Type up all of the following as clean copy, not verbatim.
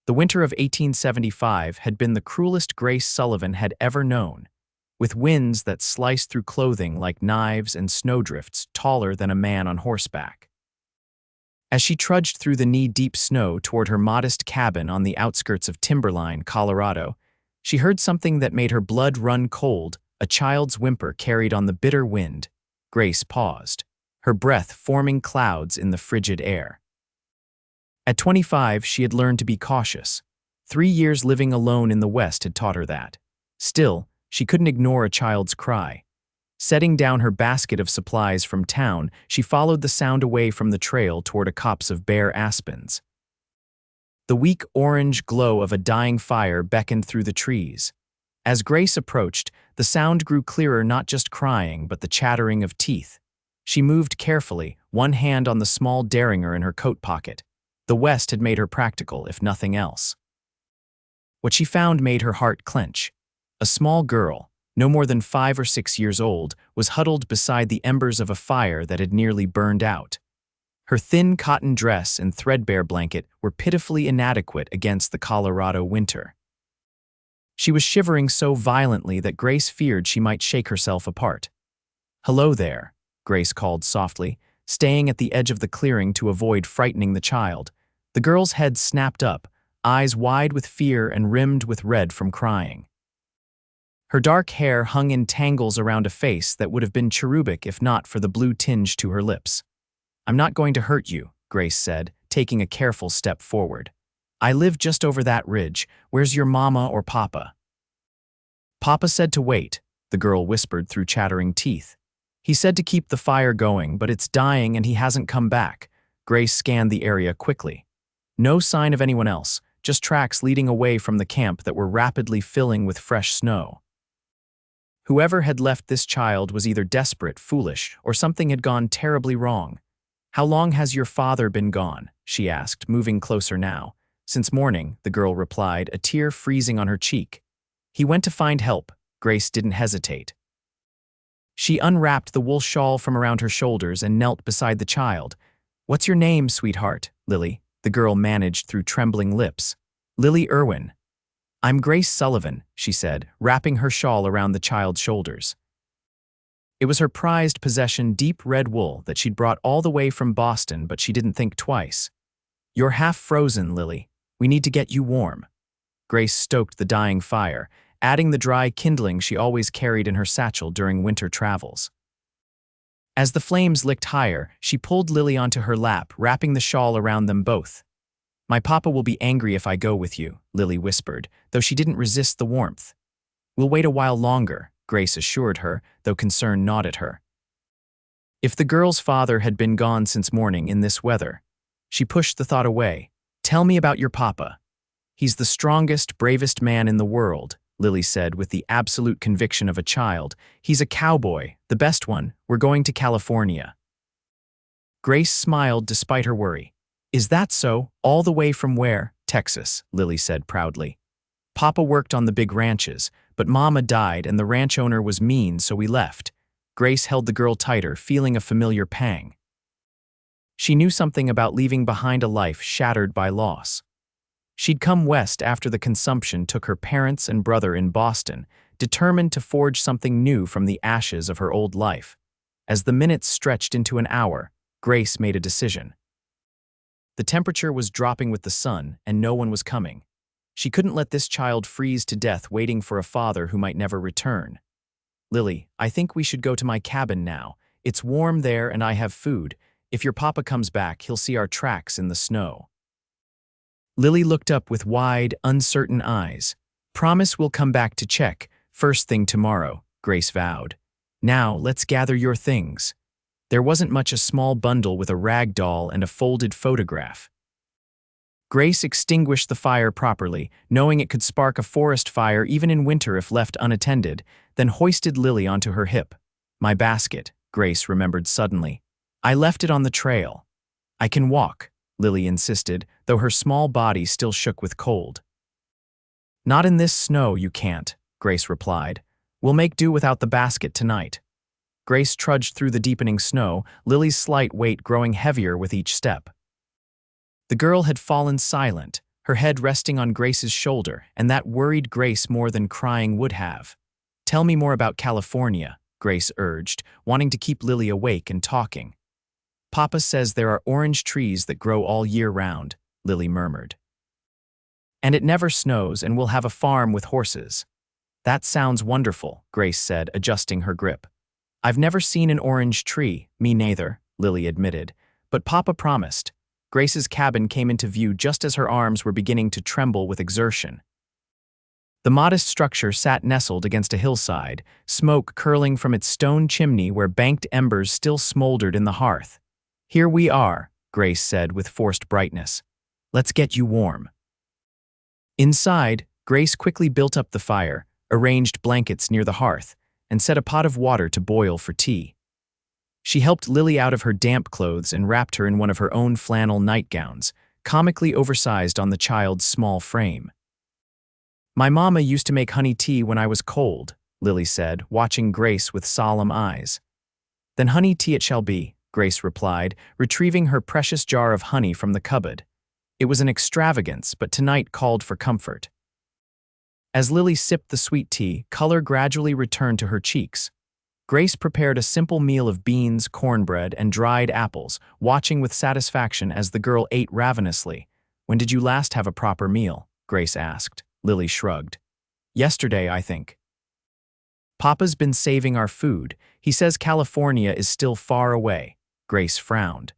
The winter of 1875 had been the cruelest Grace Sullivan had ever known, with winds that sliced through clothing like knives and snowdrifts taller than a man on horseback. As she trudged through the knee-deep snow toward her modest cabin on the outskirts of Timberline, Colorado, she heard something that made her blood run cold, a child's whimper carried on the bitter wind. Grace paused, her breath forming clouds in the frigid air. At 25, she had learned to be cautious. 3 years living alone in the West had taught her that. Still, she couldn't ignore a child's cry. Setting down her basket of supplies from town, she followed the sound away from the trail toward a copse of bare aspens. The weak orange glow of a dying fire beckoned through the trees. As Grace approached, the sound grew clearer, not just crying, but the chattering of teeth. She moved carefully, one hand on the small derringer in her coat pocket. The West had made her practical, if nothing else. What she found made her heart clench. A small girl, no more than 5 or 6 years old, was huddled beside the embers of a fire that had nearly burned out. Her thin cotton dress and threadbare blanket were pitifully inadequate against the Colorado winter. She was shivering so violently that Grace feared she might shake herself apart. "Hello there," Grace called softly, staying at the edge of the clearing to avoid frightening the child. The girl's head snapped up, eyes wide with fear and rimmed with red from crying. Her dark hair hung in tangles around a face that would have been cherubic if not for the blue tinge to her lips. "I'm not going to hurt you," Grace said, taking a careful step forward. "I live just over that ridge. Where's your mama or papa?" "Papa said to wait," the girl whispered through chattering teeth. "He said to keep the fire going, but it's dying and he hasn't come back." Grace scanned the area quickly. No sign of anyone else, just tracks leading away from the camp that were rapidly filling with fresh snow. Whoever had left this child was either desperate, foolish, or something had gone terribly wrong. "How long has your father been gone?" she asked, moving closer now. "Since morning," the girl replied, a tear freezing on her cheek. "He went to find help." Grace didn't hesitate. She unwrapped the wool shawl from around her shoulders and knelt beside the child. "What's your name, sweetheart?" "Lily," the girl managed through trembling lips. "Lily Irwin." "I'm Grace Sullivan," she said, wrapping her shawl around the child's shoulders. It was her prized possession, deep red wool, that she'd brought all the way from Boston, but she didn't think twice. "You're half frozen, Lily. We need to get you warm." Grace stoked the dying fire, adding the dry kindling she always carried in her satchel during winter travels. As the flames licked higher, she pulled Lily onto her lap, wrapping the shawl around them both. "My papa will be angry if I go with you," Lily whispered, though she didn't resist the warmth. "We'll wait a while longer," Grace assured her, though concern gnawed at her. If the girl's father had been gone since morning in this weather, she pushed the thought away. "Tell me about your papa." "He's the strongest, bravest man in the world," Lily said with the absolute conviction of a child. "He's a cowboy, the best one. We're going to California." Grace smiled despite her worry. "Is that so? All the way from where?" "Texas," Lily said proudly. "Papa worked on the big ranches, but Mama died and the ranch owner was mean, so we left." Grace held the girl tighter, feeling a familiar pang. She knew something about leaving behind a life shattered by loss. She'd come west after the consumption took her parents and brother in Boston, determined to forge something new from the ashes of her old life. As the minutes stretched into an hour, Grace made a decision. The temperature was dropping with the sun, and no one was coming. She couldn't let this child freeze to death waiting for a father who might never return. "Lily, I think we should go to my cabin now. It's warm there and I have food. If your papa comes back, he'll see our tracks in the snow." Lily looked up with wide, uncertain eyes. "Promise we'll come back to check, first thing tomorrow," Grace vowed. "Now, let's gather your things." There wasn't much, a small bundle with a rag doll and a folded photograph. Grace extinguished the fire properly, knowing it could spark a forest fire even in winter if left unattended, then hoisted Lily onto her hip. "My basket," Grace remembered suddenly. "I left it on the trail." "I can walk," Lily insisted, though her small body still shook with cold. "Not in this snow, you can't," Grace replied. "We'll make do without the basket tonight." Grace trudged through the deepening snow, Lily's slight weight growing heavier with each step. The girl had fallen silent, her head resting on Grace's shoulder, and that worried Grace more than crying would have. "Tell me more about California," Grace urged, wanting to keep Lily awake and talking. "Papa says there are orange trees that grow all year round," Lily murmured. "And it never snows, and we'll have a farm with horses." "That sounds wonderful," Grace said, adjusting her grip. "I've never seen an orange tree." "Me neither," Lily admitted. "But Papa promised." Grace's cabin came into view just as her arms were beginning to tremble with exertion. The modest structure sat nestled against a hillside, smoke curling from its stone chimney where banked embers still smoldered in the hearth. "Here we are," Grace said with forced brightness. "Let's get you warm." Inside, Grace quickly built up the fire, arranged blankets near the hearth, and set a pot of water to boil for tea. She helped Lily out of her damp clothes and wrapped her in one of her own flannel nightgowns, comically oversized on the child's small frame. "My mama used to make honey tea when I was cold," Lily said, watching Grace with solemn eyes. "Then honey tea it shall be," Grace replied, retrieving her precious jar of honey from the cupboard. It was an extravagance, but tonight called for comfort. As Lily sipped the sweet tea, color gradually returned to her cheeks. Grace prepared a simple meal of beans, cornbread, and dried apples, watching with satisfaction as the girl ate ravenously. "When did you last have a proper meal?" Grace asked. Lily shrugged. "Yesterday, I think." "Papa's been saving our food. He says California is still far away." Grace frowned.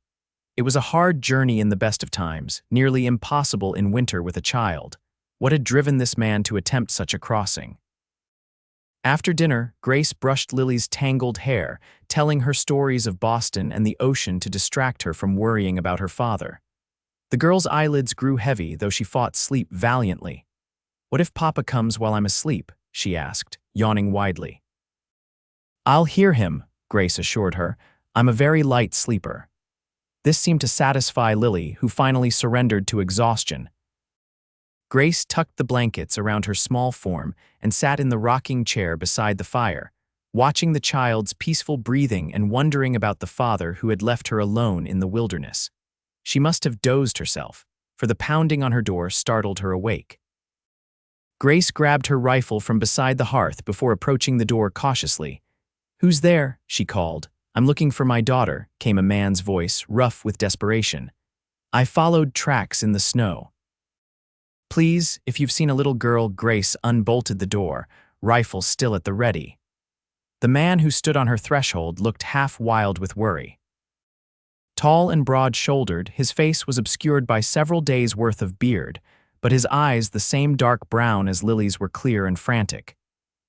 It was a hard journey in the best of times, nearly impossible in winter with a child. What had driven this man to attempt such a crossing? After dinner, Grace brushed Lily's tangled hair, telling her stories of Boston and the ocean to distract her from worrying about her father. The girl's eyelids grew heavy, though she fought sleep valiantly. "What if Papa comes while I'm asleep?" she asked, yawning widely. "I'll hear him," Grace assured her. "I'm a very light sleeper." This seemed to satisfy Lily, who finally surrendered to exhaustion. Grace tucked the blankets around her small form and sat in the rocking chair beside the fire, watching the child's peaceful breathing and wondering about the father who had left her alone in the wilderness. She must have dozed herself, for the pounding on her door startled her awake. Grace grabbed her rifle from beside the hearth before approaching the door cautiously. "Who's there?" she called. "I'm looking for my daughter," came a man's voice, rough with desperation. "I followed tracks in the snow." "Please, if you've seen a little girl," Grace unbolted the door, rifle still at the ready. The man who stood on her threshold looked half wild with worry. Tall and broad-shouldered, his face was obscured by several days' worth of beard, but his eyes, the same dark brown as Lily's, were clear and frantic.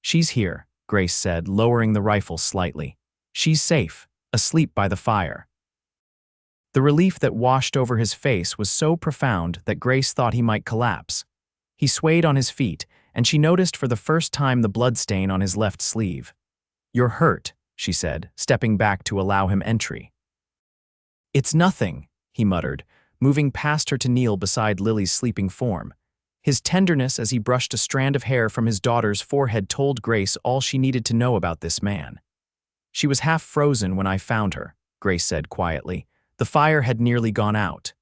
"She's here," Grace said, lowering the rifle slightly. "She's safe, asleep by the fire." The relief that washed over his face was so profound that Grace thought he might collapse. He swayed on his feet, and she noticed for the first time the bloodstain on his left sleeve. "You're hurt," she said, stepping back to allow him entry. "It's nothing," he muttered, moving past her to kneel beside Lily's sleeping form. His tenderness as he brushed a strand of hair from his daughter's forehead told Grace all she needed to know about this man. "She was half frozen when I found her," Grace said quietly. "The fire had nearly gone out."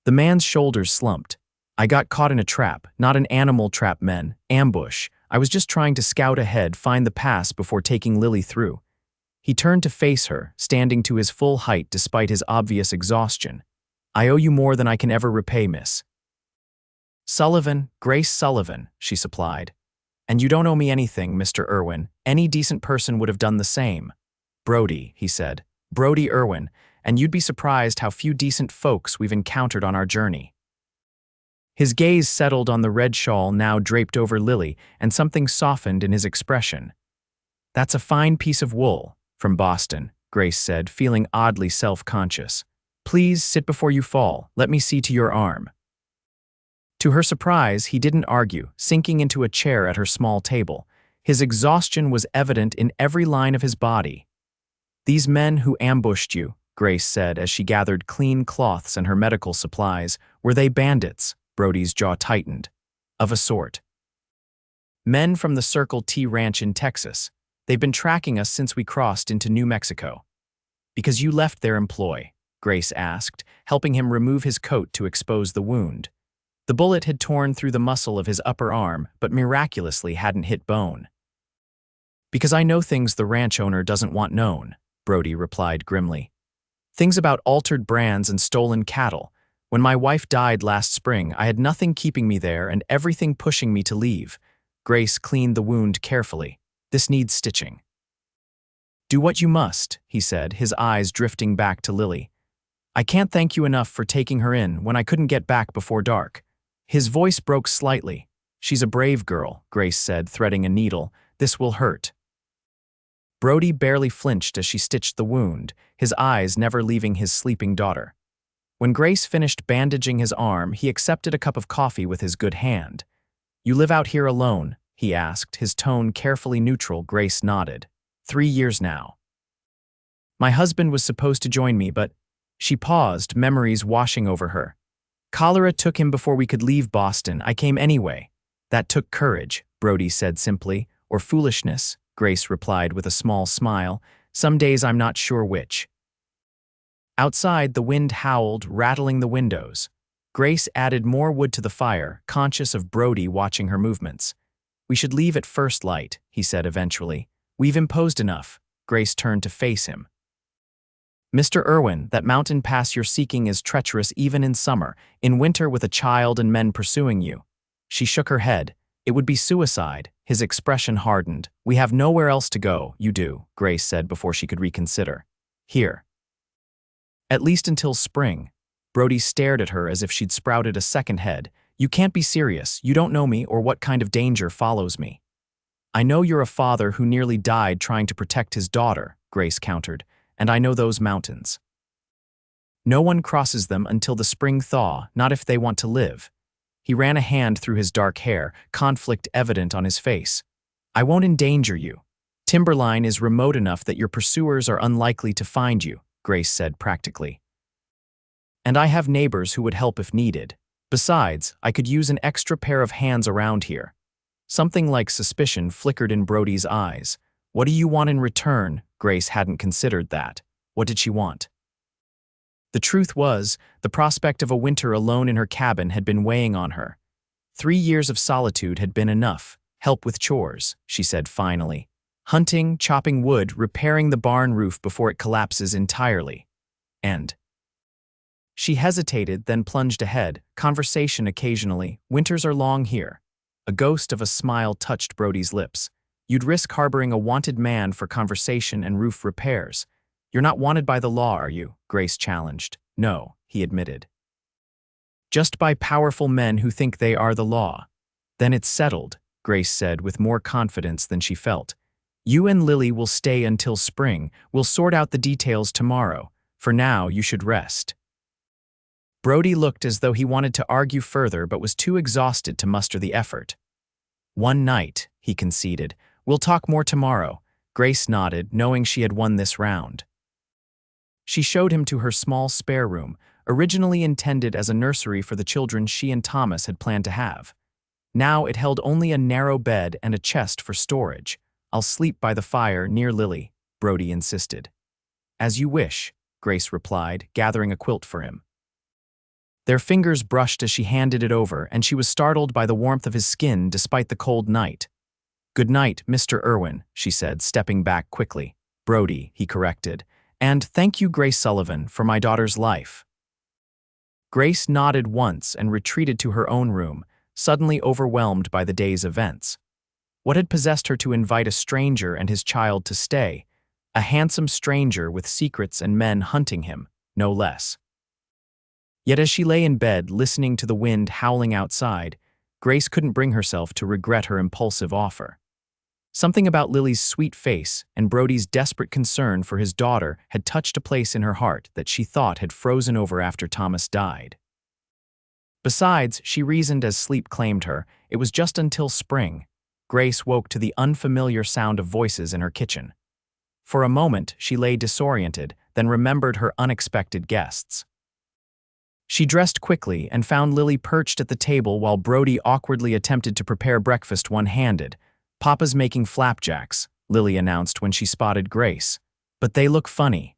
The man's shoulders slumped. "I got caught in a trap, not an animal trap, men. Ambush. I was just trying to scout ahead, find the pass before taking Lily through." He turned to face her, standing to his full height despite his obvious exhaustion. "I owe you more than I can ever repay, miss." "Sullivan, Grace Sullivan," she supplied. "And you don't owe me anything, Mr. Irwin. Any decent person would have done the same." "Brody," he said. "Brody Irwin, and you'd be surprised how few decent folks we've encountered on our journey." His gaze settled on the red shawl now draped over Lily, and something softened in his expression. "That's a fine piece of wool, from Boston," Grace said, feeling oddly self-conscious. "Please sit before you fall. Let me see to your arm." To her surprise, he didn't argue, sinking into a chair at her small table. His exhaustion was evident in every line of his body. "These men who ambushed you," Grace said as she gathered clean cloths and her medical supplies, "were they bandits?" Brody's jaw tightened. "Of a sort. Men from the Circle T Ranch in Texas. They've been tracking us since we crossed into New Mexico." "Because you left their employ?" Grace asked, helping him remove his coat to expose the wound. The bullet had torn through the muscle of his upper arm, but miraculously hadn't hit bone. "Because I know things the ranch owner doesn't want known," Brody replied grimly. "Things about altered brands and stolen cattle. When my wife died last spring, I had nothing keeping me there and everything pushing me to leave." Grace cleaned the wound carefully. "This needs stitching." "Do what you must," he said, his eyes drifting back to Lily. "I can't thank you enough for taking her in when I couldn't get back before dark." His voice broke slightly. "She's a brave girl," Grace said, threading a needle. "This will hurt." Brody barely flinched as she stitched the wound, his eyes never leaving his sleeping daughter. When Grace finished bandaging his arm, he accepted a cup of coffee with his good hand. "You live out here alone?" he asked, his tone carefully neutral. Grace nodded. 3 years now." "My husband was supposed to join me, but—" She paused, memories washing over her. "Cholera took him before we could leave Boston. I came anyway." "That took courage," Brody said simply. "Or foolishness," Grace replied with a small smile. "Some days I'm not sure which." Outside, the wind howled, rattling the windows. Grace added more wood to the fire, conscious of Brody watching her movements. "We should leave at first light," he said eventually. "We've imposed enough." Grace turned to face him. "Mr. Irwin, that mountain pass you're seeking is treacherous even in summer, in winter with a child and men pursuing you." She shook her head. "It would be suicide." His expression hardened. "We have nowhere else to go." "You do," Grace said before she could reconsider. "Here." "At least until spring." Brody stared at her as if she'd sprouted a second head. "You can't be serious. You don't know me or what kind of danger follows me." "I know you're a father who nearly died trying to protect his daughter," Grace countered, "and I know those mountains. No one crosses them until the spring thaw, not if they want to live." He ran a hand through his dark hair, conflict evident on his face. "I won't endanger you. Timberline is remote enough that your pursuers are unlikely to find you," Grace said practically. "And I have neighbors who would help if needed. Besides, I could use an extra pair of hands around here." Something like suspicion flickered in Brody's eyes. "What do you want in return?" Grace hadn't considered that. What did she want? The truth was, the prospect of a winter alone in her cabin had been weighing on her. 3 years of solitude had been enough. "Help with chores," she said finally. "Hunting, chopping wood, repairing the barn roof before it collapses entirely. And—" She hesitated, then plunged ahead. "Conversation occasionally. Winters are long here." A ghost of a smile touched Brody's lips. "You'd risk harboring a wanted man for conversation and roof repairs. You're not wanted by the law, are you?" Grace challenged. "No," he admitted. "Just by powerful men who think they are the law." "Then it's settled," Grace said with more confidence than she felt. "You and Lily will stay until spring. We'll sort out the details tomorrow. For now, you should rest." Brody looked as though he wanted to argue further but was too exhausted to muster the effort. "One night," he conceded. "We'll talk more tomorrow." Grace nodded, knowing she had won this round. She showed him to her small spare room, originally intended as a nursery for the children she and Thomas had planned to have. Now it held only a narrow bed and a chest for storage. "I'll sleep by the fire near Lily," Brody insisted. "As you wish," Grace replied, gathering a quilt for him. Their fingers brushed as she handed it over, and she was startled by the warmth of his skin despite the cold night. "Good night, Mr. Irwin," she said, stepping back quickly. "Brody," he corrected. "And thank you, Grace Sullivan, for my daughter's life." Grace nodded once and retreated to her own room, suddenly overwhelmed by the day's events. What had possessed her to invite a stranger and his child to stay? A handsome stranger with secrets and men hunting him, no less. Yet as she lay in bed, listening to the wind howling outside, Grace couldn't bring herself to regret her impulsive offer. Something about Lily's sweet face and Brody's desperate concern for his daughter had touched a place in her heart that she thought had frozen over after Thomas died. Besides, she reasoned as sleep claimed her, it was just until spring. Grace woke to the unfamiliar sound of voices in her kitchen. For a moment, she lay disoriented, then remembered her unexpected guests. She dressed quickly and found Lily perched at the table while Brody awkwardly attempted to prepare breakfast one-handed. "Papa's making flapjacks," Lily announced when she spotted Grace. "But they look funny."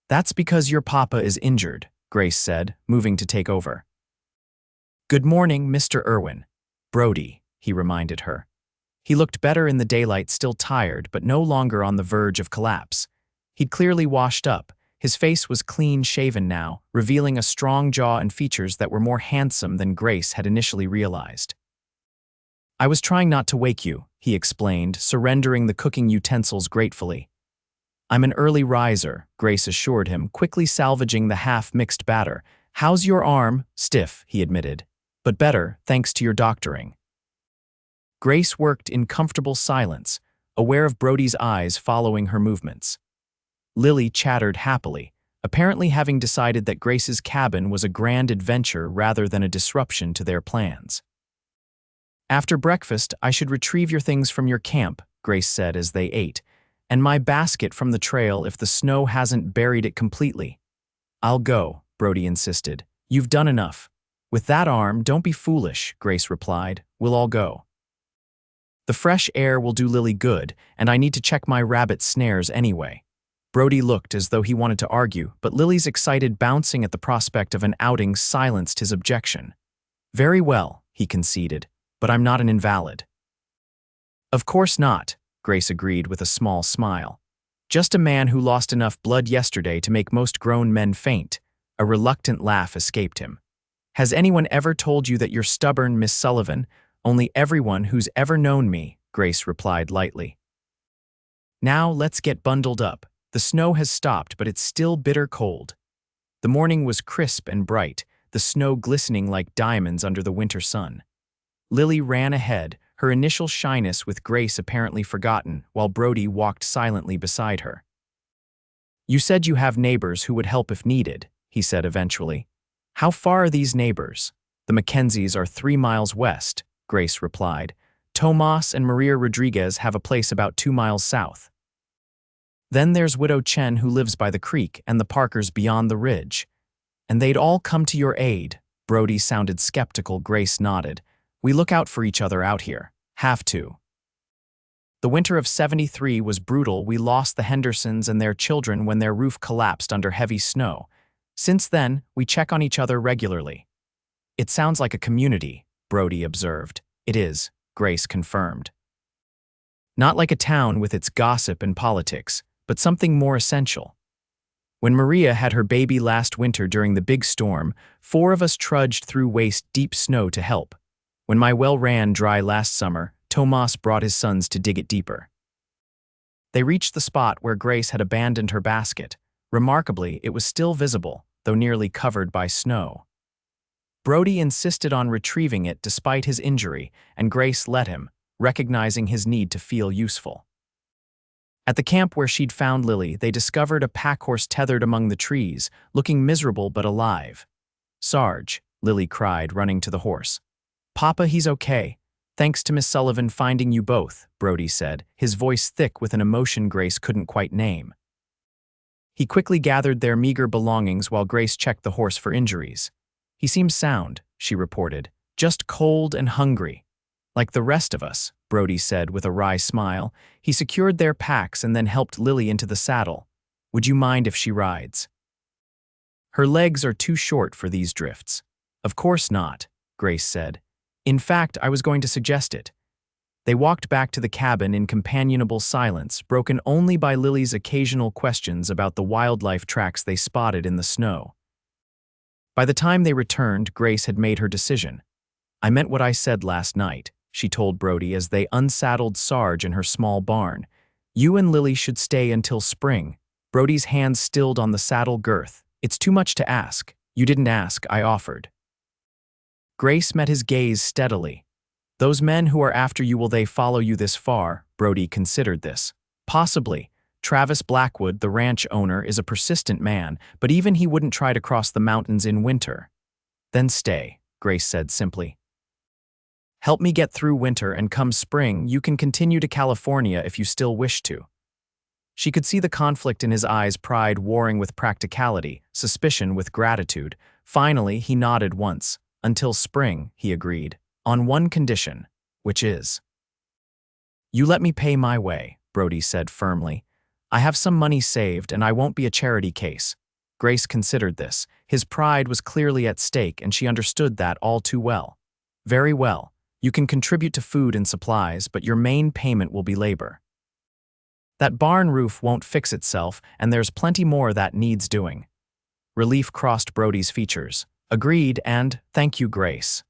"That's because your papa is injured," Grace said, moving to take over. Good morning, Mr. Irwin. Brody, he reminded her. He looked better in the daylight, still tired, but no longer on the verge of collapse. He'd clearly washed up. His face was clean-shaven now, revealing a strong jaw and features that were more handsome than Grace had initially realized. I was trying not to wake you, he explained, surrendering the cooking utensils gratefully. I'm an early riser, Grace assured him, quickly salvaging the half-mixed batter. How's your arm? Stiff, he admitted. But better, thanks to your doctoring. Grace worked in comfortable silence, aware of Brody's eyes following her movements. Lily chattered happily, apparently having decided that Grace's cabin was a grand adventure rather than a disruption to their plans. After breakfast, I should retrieve your things from your camp, Grace said as they ate, and my basket from the trail if the snow hasn't buried it completely. I'll go, Brody insisted. You've done enough. With that arm, don't be foolish, Grace replied. We'll all go. The fresh air will do Lily good, and I need to check my rabbit snares anyway. Brody looked as though he wanted to argue, but Lily's excited bouncing at the prospect of an outing silenced his objection. Very well, he conceded, but I'm not an invalid. Of course not, Grace agreed with a small smile. Just a man who lost enough blood yesterday to make most grown men faint. A reluctant laugh escaped him. Has anyone ever told you that you're stubborn, Miss Sullivan? Only everyone who's ever known me, Grace replied lightly. Now let's get bundled up. The snow has stopped, but it's still bitter cold. The morning was crisp and bright, the snow glistening like diamonds under the winter sun. Lily ran ahead, her initial shyness with Grace apparently forgotten, while Brody walked silently beside her. You said you have neighbors who would help if needed, he said eventually. How far are these neighbors? The Mackenzies are 3 miles west, Grace replied. Tomas and Maria Rodriguez have a place about 2 miles south. Then there's Widow Chen who lives by the creek and the Parkers beyond the ridge. And they'd all come to your aid. Brody sounded skeptical. Grace nodded. We look out for each other out here. Have to. The winter of '73 was brutal. We lost the Hendersons and their children when their roof collapsed under heavy snow. Since then, we check on each other regularly. It sounds like a community, Brody observed. It is, Grace confirmed. Not like a town with its gossip and politics, but something more essential. When Maria had her baby last winter during the big storm, 4 of us trudged through waist-deep snow to help. When my well ran dry last summer, Tomas brought his sons to dig it deeper. They reached the spot where Grace had abandoned her basket. Remarkably, it was still visible, though nearly covered by snow. Brody insisted on retrieving it despite his injury, and Grace let him, recognizing his need to feel useful. At the camp where she'd found Lily, they discovered a packhorse tethered among the trees, looking miserable but alive. Sarge, Lily cried, running to the horse. Papa, he's okay. Thanks to Miss Sullivan finding you both, Brody said, his voice thick with an emotion Grace couldn't quite name. He quickly gathered their meager belongings while Grace checked the horse for injuries. He seems sound, she reported, just cold and hungry. Like the rest of us, Brody said with a wry smile. He secured their packs and then helped Lily into the saddle. Would you mind if she rides? Her legs are too short for these drifts. Of course not, Grace said. In fact, I was going to suggest it. They walked back to the cabin in companionable silence, broken only by Lily's occasional questions about the wildlife tracks they spotted in the snow. By the time they returned, Grace had made her decision. I meant what I said last night, she told Brody as they unsaddled Sarge in her small barn. You and Lily should stay until spring. Brody's hands stilled on the saddle girth. It's too much to ask. You didn't ask, I offered. Grace met his gaze steadily. Those men who are after you, will they follow you this far? Brody considered this. Possibly. Travis Blackwood, the ranch owner, is a persistent man, but even he wouldn't try to cross the mountains in winter. Then stay, Grace said simply. Help me get through winter, and come spring, you can continue to California if you still wish to. She could see the conflict in his eyes, pride warring with practicality, suspicion with gratitude. Finally, he nodded once. Until spring, he agreed, on one condition, which is. You let me pay my way, Brody said firmly. I have some money saved and I won't be a charity case. Grace considered this. His pride was clearly at stake, and she understood that all too well. Very well. You can contribute to food and supplies, but your main payment will be labor. That barn roof won't fix itself, and there's plenty more that needs doing. Relief crossed Brody's features. Agreed, and thank you, Grace.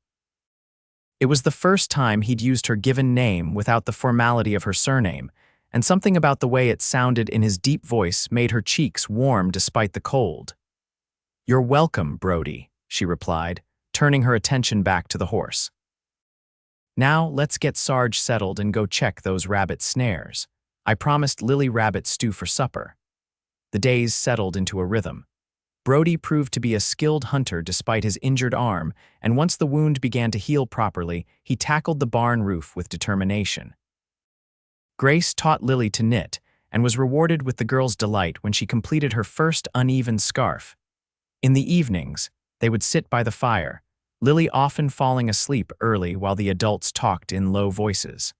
It was the first time he'd used her given name without the formality of her surname, and something about the way it sounded in his deep voice made her cheeks warm despite the cold. "You're welcome, Brody," she replied, turning her attention back to the horse. "Now let's get Sarge settled and go check those rabbit snares. I promised Lily rabbit stew for supper." The days settled into a rhythm. Brody proved to be a skilled hunter despite his injured arm, and once the wound began to heal properly, he tackled the barn roof with determination. Grace taught Lily to knit, and was rewarded with the girl's delight when she completed her first uneven scarf. In the evenings, they would sit by the fire, Lily often falling asleep early while the adults talked in low voices.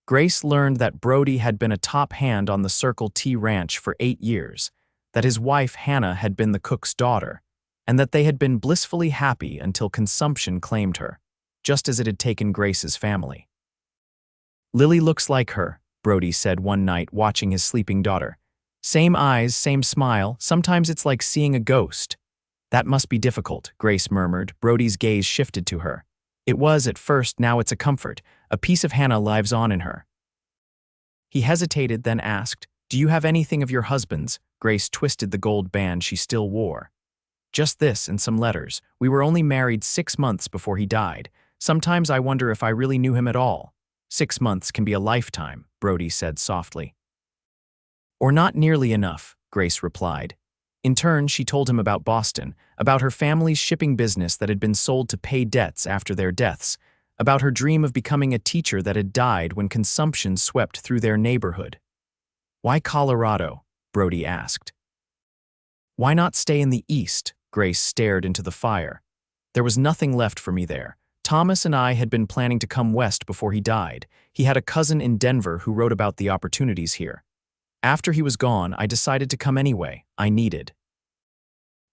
Grace learned that Brody had been a top hand on the Circle T Ranch for 8 years, that his wife Hannah had been the cook's daughter, and that they had been blissfully happy until consumption claimed her, just as it had taken Grace's family. "Lily looks like her," Brody said one night watching his sleeping daughter. "Same eyes, same smile, sometimes it's like seeing a ghost." "That must be difficult," Grace murmured. Brody's gaze shifted to her. "It was at first, now it's a comfort. A piece of Hannah lives on in her." He hesitated, then asked, "Do you have anything of your husband's?" Grace twisted the gold band she still wore. "Just this and some letters. We were only married 6 months before he died. Sometimes I wonder if I really knew him at all." 6 months can be a lifetime," Brody said softly. "Or not nearly enough," Grace replied. In turn, she told him about Boston, about her family's shipping business that had been sold to pay debts after their deaths, about her dream of becoming a teacher that had died when consumption swept through their neighborhood. "Why Colorado?" Brody asked. "Why not stay in the East?" Grace stared into the fire. "There was nothing left for me there. Thomas and I had been planning to come west before he died. He had a cousin in Denver who wrote about the opportunities here. After he was gone, I decided to come anyway. I needed."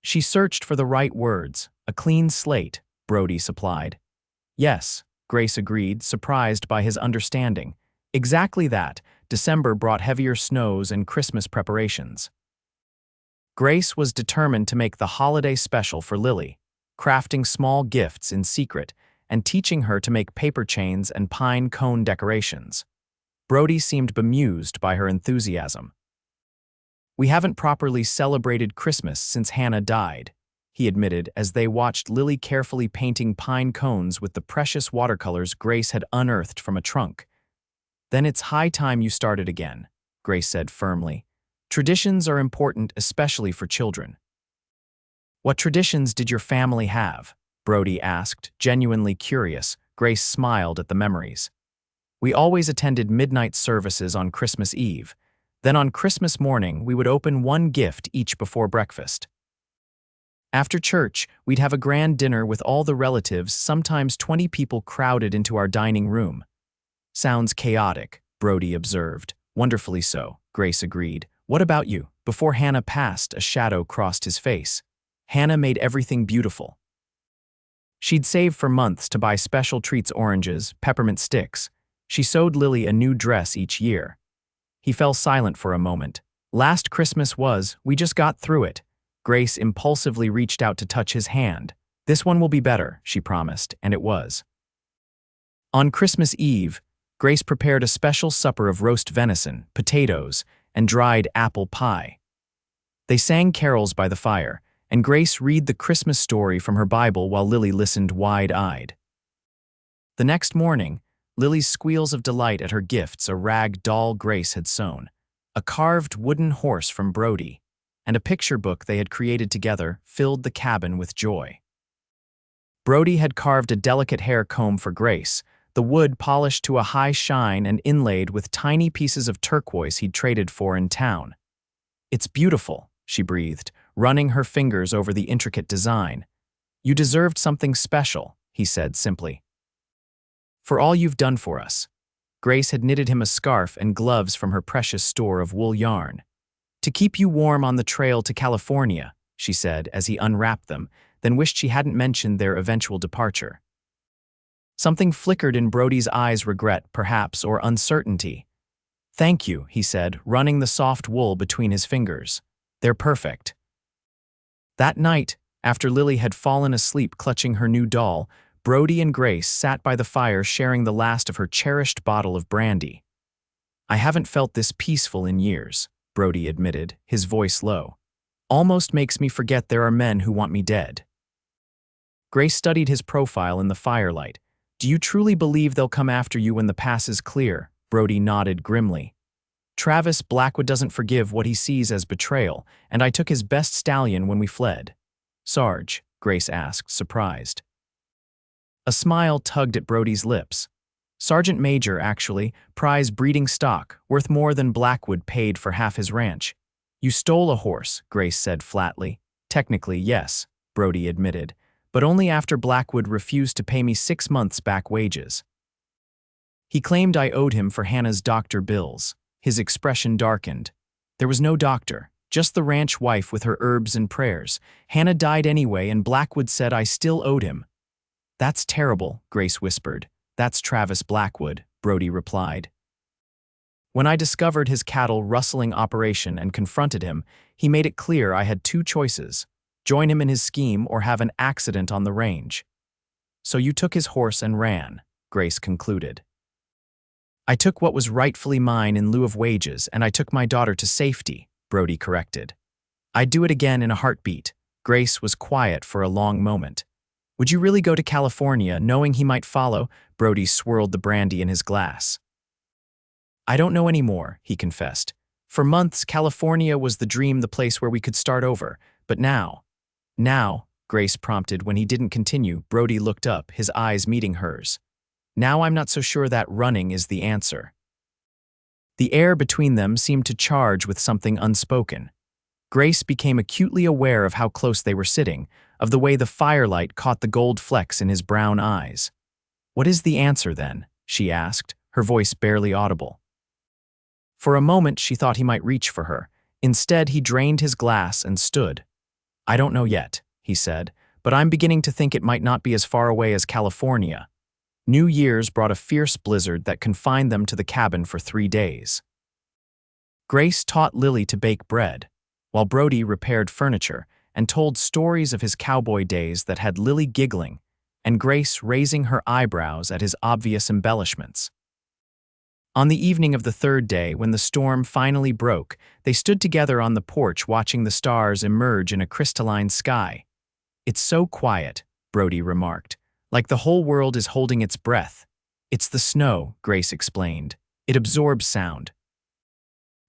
She searched for the right words. "A clean slate," Brody supplied. "Yes," Grace agreed, surprised by his understanding. "Exactly that." December brought heavier snows and Christmas preparations. Grace was determined to make the holiday special for Lily, crafting small gifts in secret and teaching her to make paper chains and pine cone decorations. Brody seemed bemused by her enthusiasm. "We haven't properly celebrated Christmas since Hannah died," he admitted as they watched Lily carefully painting pine cones with the precious watercolors Grace had unearthed from a trunk. "Then it's high time you started again," Grace said firmly. "Traditions are important, especially for children." "What traditions did your family have?" Brody asked, genuinely curious. Grace smiled at the memories. "We always attended midnight services on Christmas Eve. Then on Christmas morning, we would open one gift each before breakfast. After church, we'd have a grand dinner with all the relatives, sometimes 20 people crowded into our dining room." "Sounds chaotic," Brody observed. "Wonderfully so," Grace agreed. "What about you?" Before Hannah passed, a shadow crossed his face. "Hannah made everything beautiful. She'd saved for months to buy special treats, oranges, peppermint sticks. She sewed Lily a new dress each year." He fell silent for a moment. "Last Christmas we just got through it." Grace impulsively reached out to touch his hand. "This one will be better," she promised, and it was. On Christmas Eve, Grace prepared a special supper of roast venison, potatoes, and dried apple pie. They sang carols by the fire, and Grace read the Christmas story from her Bible while Lily listened wide-eyed. The next morning, Lily's squeals of delight at her gifts, a rag doll Grace had sewn, a carved wooden horse from Brody, and a picture book they had created together, filled the cabin with joy. Brody had carved a delicate hair comb for Grace, the wood polished to a high shine and inlaid with tiny pieces of turquoise he'd traded for in town. "It's beautiful," she breathed, running her fingers over the intricate design. "You deserved something special," he said simply. "For all you've done for us." Grace had knitted him a scarf and gloves from her precious store of wool yarn. To keep you warm on the trail to California, she said as he unwrapped them, then wished she hadn't mentioned their eventual departure. Something flickered in Brody's eyes, regret, perhaps, or uncertainty. Thank you, he said, running the soft wool between his fingers. They're perfect. That night, after Lily had fallen asleep clutching her new doll, Brody and Grace sat by the fire sharing the last of her cherished bottle of brandy. I haven't felt this peaceful in years, Brody admitted, his voice low. Almost makes me forget there are men who want me dead. Grace studied his profile in the firelight. Do you truly believe they'll come after you when the pass is clear? Brody nodded grimly. Travis Blackwood doesn't forgive what he sees as betrayal, and I took his best stallion when we fled. Sarge, Grace asked, surprised. A smile tugged at Brody's lips. Sergeant Major, actually, prize breeding stock, worth more than Blackwood paid for half his ranch. You stole a horse, Grace said flatly. Technically, yes, Brody admitted, but only after Blackwood refused to pay me 6 months back wages. He claimed I owed him for Hannah's doctor bills. His expression darkened. There was no doctor, just the ranch wife with her herbs and prayers. Hannah died anyway, and Blackwood said I still owed him. That's terrible, Grace whispered. That's Travis Blackwood, Brody replied. When I discovered his cattle rustling operation and confronted him, he made it clear I had 2 choices: join him in his scheme or have an accident on the range. So you took his horse and ran, Grace concluded. I took what was rightfully mine in lieu of wages, and I took my daughter to safety, Brody corrected. I'd do it again in a heartbeat. Grace was quiet for a long moment. Would you really go to California, knowing he might follow? Brody swirled the brandy in his glass. I don't know anymore, he confessed. For months, California was the dream, the place where we could start over. But now, Grace prompted when he didn't continue. Brody looked up, his eyes meeting hers. Now I'm not so sure that running is the answer. The air between them seemed to charge with something unspoken. Grace became acutely aware of how close they were sitting, of the way the firelight caught the gold flecks in his brown eyes. What is the answer, then? She asked, her voice barely audible. For a moment she thought he might reach for her. Instead, he drained his glass and stood. I don't know yet, he said, but I'm beginning to think it might not be as far away as California. New Year's brought a fierce blizzard that confined them to the cabin for 3 days. Grace taught Lily to bake bread, while Brody repaired furniture and told stories of his cowboy days that had Lily giggling and Grace raising her eyebrows at his obvious embellishments. On the evening of the 3rd day, when the storm finally broke, they stood together on the porch watching the stars emerge in a crystalline sky. It's so quiet, Brody remarked, like the whole world is holding its breath. It's the snow, Grace explained. It absorbs sound.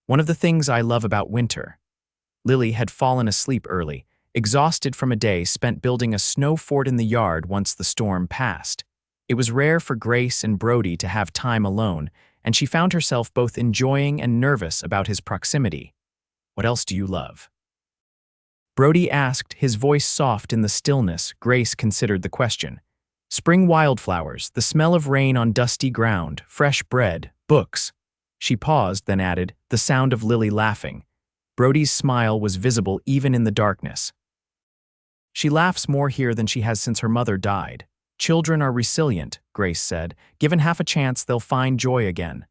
One of the things I love about winter. Lily had fallen asleep early, exhausted from a day spent building a snow fort in the yard once the storm passed. It was rare for Grace and Brody to have time alone, and she found herself both enjoying and nervous about his proximity. What else do you love? Brody asked, his voice soft in the stillness. Grace considered the question. Spring wildflowers, the smell of rain on dusty ground, fresh bread, books. She paused, then added, the sound of Lily laughing. Brody's smile was visible even in the darkness. She laughs more here than she has since her mother died. Children are resilient, Grace said. Given half a chance, they'll find joy again.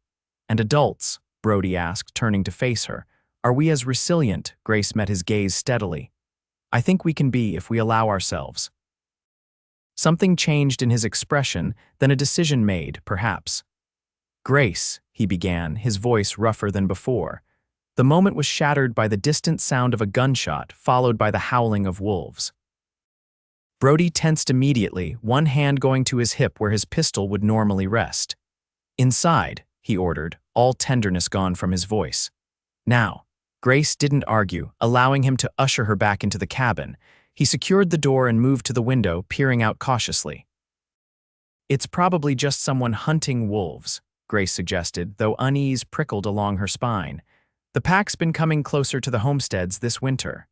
And adults, Brody asked, turning to face her. Are we as resilient? Grace met his gaze steadily. I think we can be if we allow ourselves. Something changed in his expression, then a decision made, perhaps. Grace, he began, his voice rougher than before. The moment was shattered by the distant sound of a gunshot, followed by the howling of wolves. Brody tensed immediately, one hand going to his hip where his pistol would normally rest. Inside, he ordered, all tenderness gone from his voice. Now. Grace didn't argue, allowing him to usher her back into the cabin. He secured the door and moved to the window, peering out cautiously. It's probably just someone hunting wolves, Grace suggested, though unease prickled along her spine. The pack's been coming closer to the homesteads this winter.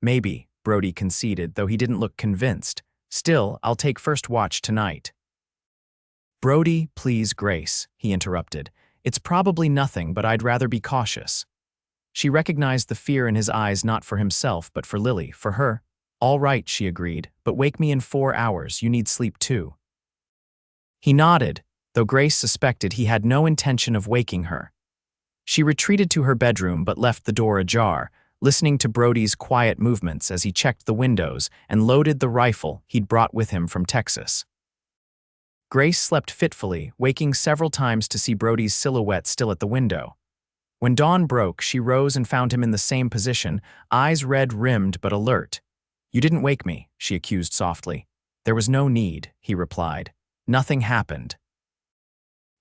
Maybe, Brody conceded, though he didn't look convinced. Still, I'll take first watch tonight. Brody, please, Grace, he interrupted. It's probably nothing, but I'd rather be cautious. She recognized the fear in his eyes, not for himself, but for Lily, for her. "All right," she agreed, "but wake me in 4 hours, you need sleep too." He nodded, though Grace suspected he had no intention of waking her. She retreated to her bedroom but left the door ajar, listening to Brody's quiet movements as he checked the windows and loaded the rifle he'd brought with him from Texas. Grace slept fitfully, waking several times to see Brody's silhouette still at the window. When dawn broke, she rose and found him in the same position, eyes red-rimmed but alert. "You didn't wake me," she accused softly. "There was no need," he replied. "Nothing happened."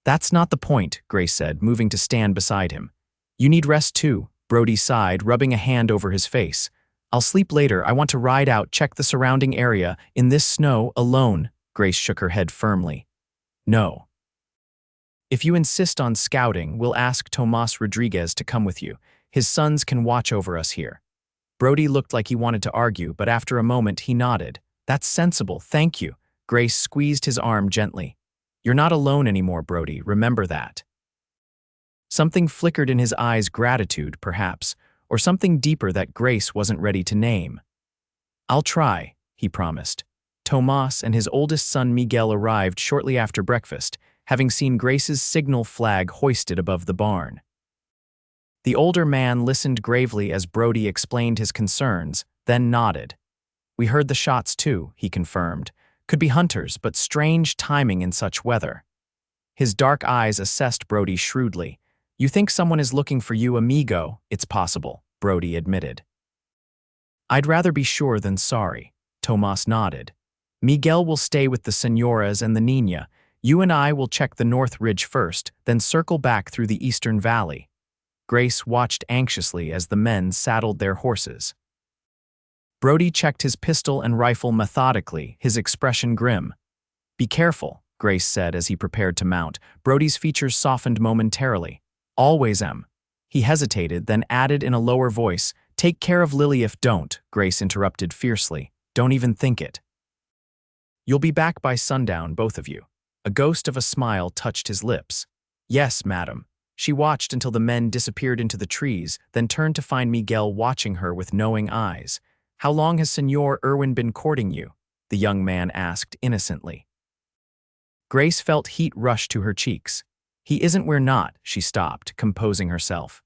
"That's not the point," Grace said, moving to stand beside him. "You need rest too," Brody sighed, rubbing a hand over his face. "I'll sleep later. I want to ride out, check the surrounding area. In this snow, alone." Grace shook her head firmly. "No. If you insist on scouting, we'll ask Tomas Rodriguez to come with you. His sons can watch over us here." Brody looked like he wanted to argue, but after a moment he nodded. "That's sensible, thank you." Grace squeezed his arm gently. "You're not alone anymore, Brody, remember that." Something flickered in his eyes, gratitude, perhaps, or something deeper that Grace wasn't ready to name. "I'll try," he promised. Tomas and his oldest son Miguel arrived shortly after breakfast, having seen Grace's signal flag hoisted above the barn. The older man listened gravely as Brody explained his concerns, then nodded. "We heard the shots too," he confirmed. "Could be hunters, but strange timing in such weather." His dark eyes assessed Brody shrewdly. "You think someone is looking for you, amigo?" "It's possible," Brody admitted. "I'd rather be sure than sorry." Tomas nodded. "Miguel will stay with the Senoras and the Niña. You and I will check the North Ridge first, then circle back through the Eastern Valley." Grace watched anxiously as the men saddled their horses. Brody checked his pistol and rifle methodically, his expression grim. "Be careful," Grace said as he prepared to mount. Brody's features softened momentarily. "Always am." He hesitated, then added in a lower voice, "Take care of Lily if don't," Grace interrupted fiercely. "Don't even think it. You'll be back by sundown, both of you." A ghost of a smile touched his lips. "Yes, madam." She watched until the men disappeared into the trees, then turned to find Miguel watching her with knowing eyes. "How long has Senor Irwin been courting you?" the young man asked innocently. Grace felt heat rush to her cheeks. "He isn't, we're not," she stopped, composing herself.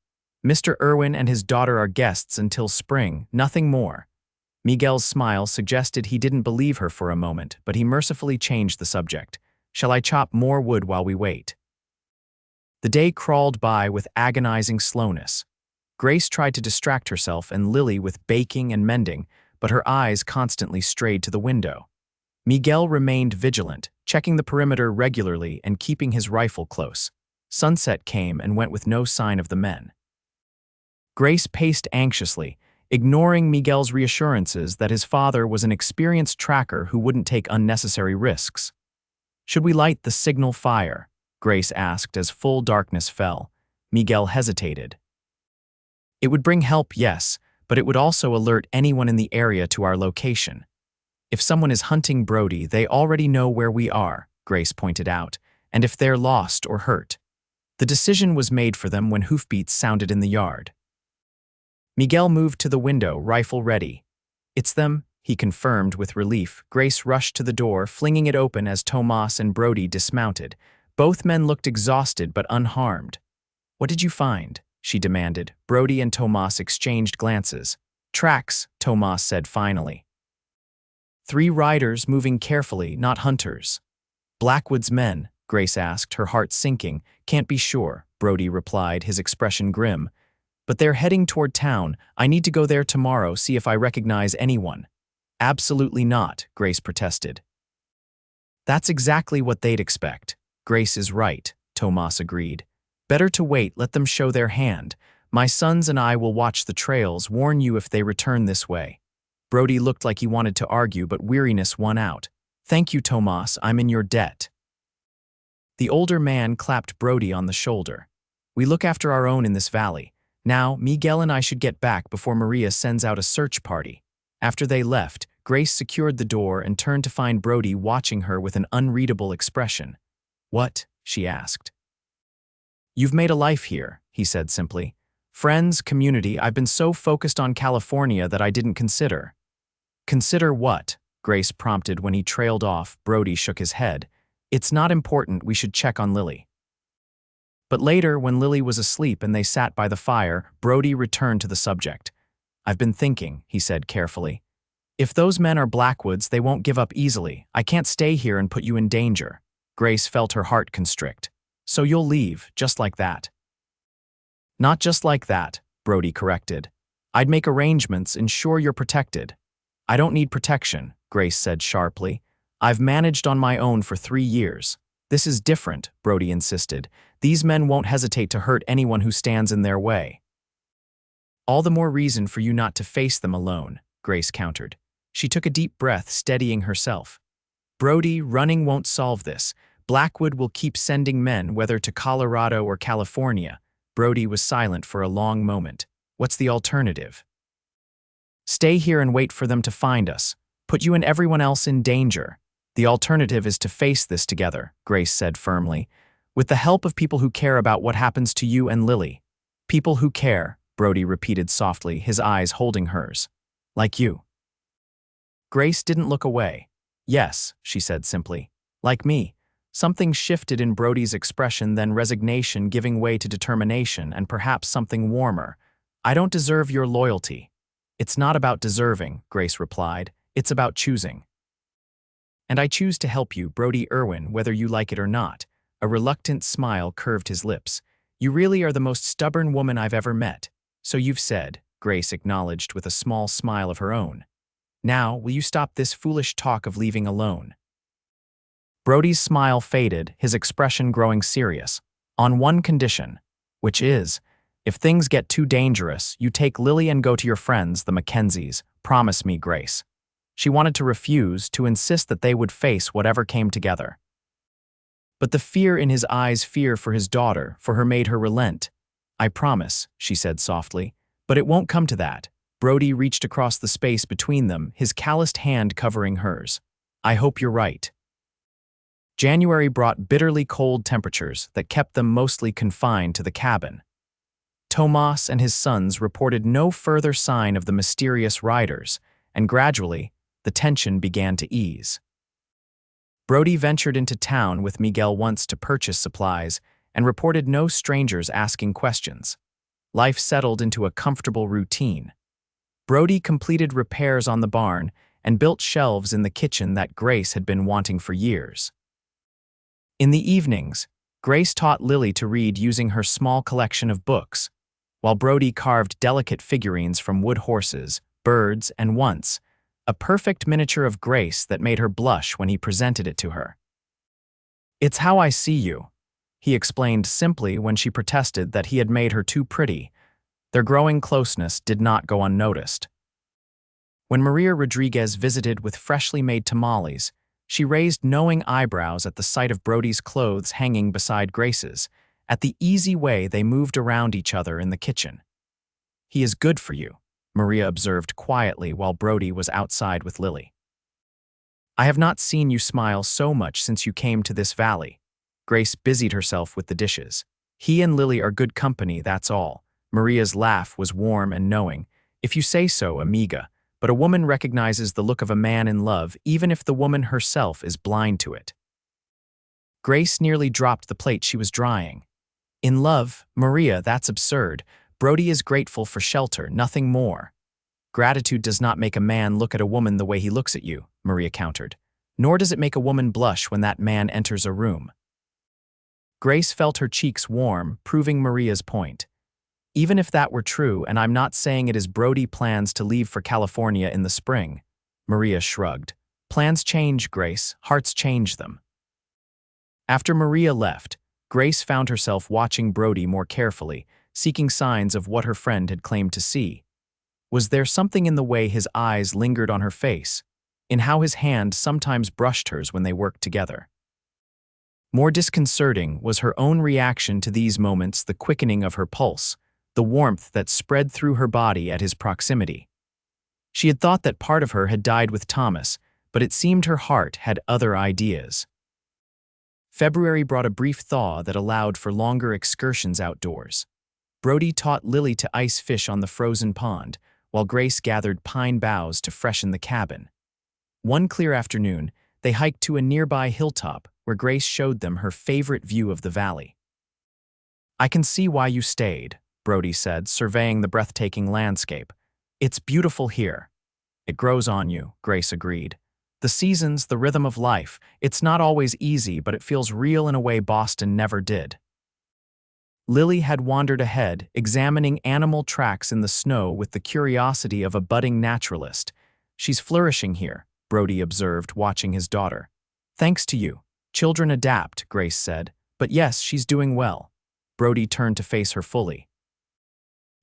"Mr. Irwin and his daughter are guests until spring, nothing more." Miguel's smile suggested he didn't believe her for a moment, but he mercifully changed the subject. "Shall I chop more wood while we wait?" The day crawled by with agonizing slowness. Grace tried to distract herself and Lily with baking and mending, but her eyes constantly strayed to the window. Miguel remained vigilant, checking the perimeter regularly and keeping his rifle close. Sunset came and went with no sign of the men. Grace paced anxiously, ignoring Miguel's reassurances that his father was an experienced tracker who wouldn't take unnecessary risks. "Should we light the signal fire?" Grace asked as full darkness fell. Miguel hesitated. "It would bring help, yes, but it would also alert anyone in the area to our location. If someone is hunting Brody, they already know where we are," Grace pointed out, "and if they're lost or hurt. The decision was made for them when hoofbeats sounded in the yard." Miguel moved to the window, rifle ready. "It's them," he confirmed with relief. Grace rushed to the door, flinging it open as Tomas and Brody dismounted. Both men looked exhausted but unharmed. "What did you find?" she demanded. Brody and Tomas exchanged glances. "Tracks," Tomas said finally. "3 riders moving carefully, not hunters." "Blackwood's men?" Grace asked, her heart sinking. "Can't be sure," Brody replied, his expression grim. "But they're heading toward town. I need to go there tomorrow, see if I recognize anyone." "Absolutely not," Grace protested. "That's exactly what they'd expect." "Grace is right," Tomas agreed. "Better to wait, let them show their hand. My sons and I will watch the trails, warn you if they return this way." Brody looked like he wanted to argue, but weariness won out. "Thank you, Tomas, I'm in your debt." The older man clapped Brody on the shoulder. "We look after our own in this valley. Now, Miguel and I should get back before Maria sends out a search party." After they left, Grace secured the door and turned to find Brody watching her with an unreadable expression. "What?" she asked. "You've made a life here," he said simply. Friends, community, I've been so focused on California that I didn't consider. Consider what? Grace prompted when he trailed off. Brody shook his head. It's not important, we should check on Lily. But later, when Lily was asleep and they sat by the fire, Brody returned to the subject. I've been thinking, he said carefully. If those men are Blackwoods, they won't give up easily. I can't stay here and put you in danger. Grace felt her heart constrict. So you'll leave, just like that. Not just like that, Brody corrected. I'd make arrangements, ensure you're protected. I don't need protection, Grace said sharply. I've managed on my own for 3 years. This is different, Brody insisted. These men won't hesitate to hurt anyone who stands in their way. All the more reason for you not to face them alone, Grace countered. She took a deep breath, steadying herself. Brody, running won't solve this. Blackwood will keep sending men, whether to Colorado or California. Brody was silent for a long moment. What's the alternative? Stay here and wait for them to find us. Put you and everyone else in danger. The alternative is to face this together, Grace said firmly, with the help of people who care about what happens to you and Lily. People who care, Brody repeated softly, his eyes holding hers. Like you. Grace didn't look away. Yes, she said simply. Like me. Something shifted in Brody's expression, then resignation giving way to determination, and perhaps something warmer. I don't deserve your loyalty. It's not about deserving, Grace replied. It's about choosing. And I choose to help you, Brody Irwin, whether you like it or not. A reluctant smile curved his lips. You really are the most stubborn woman I've ever met. So you've said, Grace acknowledged with a small smile of her own. Now, will you stop this foolish talk of leaving alone? Brody's smile faded, his expression growing serious. On one condition, which is, if things get too dangerous, you take Lily and go to your friends, the Mackenzies. Promise me, Grace. She wanted to refuse, to insist that they would face whatever came together. But the fear in his eyes, fear for his daughter, for her made her relent. I promise, she said softly, but it won't come to that. Brody reached across the space between them, his calloused hand covering hers. I hope you're right. January brought bitterly cold temperatures that kept them mostly confined to the cabin. Tomas and his sons reported no further sign of the mysterious riders, and gradually, the tension began to ease. Brody ventured into town with Miguel once to purchase supplies and reported no strangers asking questions. Life settled into a comfortable routine. Brody completed repairs on the barn and built shelves in the kitchen that Grace had been wanting for years. In the evenings, Grace taught Lily to read using her small collection of books, while Brody carved delicate figurines from wood horses, birds, and once, a perfect miniature of Grace that made her blush when he presented it to her. It's how I see you, he explained simply when she protested that he had made her too pretty. Their growing closeness did not go unnoticed. When Maria Rodriguez visited with freshly made tamales, she raised knowing eyebrows at the sight of Brody's clothes hanging beside Grace's, at the easy way they moved around each other in the kitchen. He is good for you, Maria observed quietly while Brody was outside with Lily. I have not seen you smile so much since you came to this valley. Grace busied herself with the dishes. He and Lily are good company, that's all. Maria's laugh was warm and knowing. If you say so, amiga. But a woman recognizes the look of a man in love even if the woman herself is blind to it. Grace nearly dropped the plate she was drying. In love, Maria, that's absurd. Brody is grateful for shelter, nothing more. Gratitude does not make a man look at a woman the way he looks at you, Maria countered. Nor does it make a woman blush when that man enters a room. Grace felt her cheeks warm, proving Maria's point. Even if that were true, and I'm not saying it is, Brody plans to leave for California in the spring. Maria shrugged. Plans change, Grace. Hearts change them. After Maria left, Grace found herself watching Brody more carefully, seeking signs of what her friend had claimed to see. Was there something in the way his eyes lingered on her face, in how his hand sometimes brushed hers when they worked together? More disconcerting was her own reaction to these moments, the quickening of her pulse, the warmth that spread through her body at his proximity. She had thought that part of her had died with Thomas, but it seemed her heart had other ideas. February brought a brief thaw that allowed for longer excursions outdoors. Brody taught Lily to ice fish on the frozen pond, while Grace gathered pine boughs to freshen the cabin. One clear afternoon, they hiked to a nearby hilltop where Grace showed them her favorite view of the valley. "I can see why you stayed," Brody said, surveying the breathtaking landscape. "It's beautiful here." "It grows on you," Grace agreed. "The seasons, the rhythm of life, it's not always easy, but it feels real in a way Boston never did." Lily had wandered ahead, examining animal tracks in the snow with the curiosity of a budding naturalist. "She's flourishing here," Brody observed, watching his daughter. "Thanks to you. Children adapt," Grace said. "But yes, she's doing well." Brody turned to face her fully.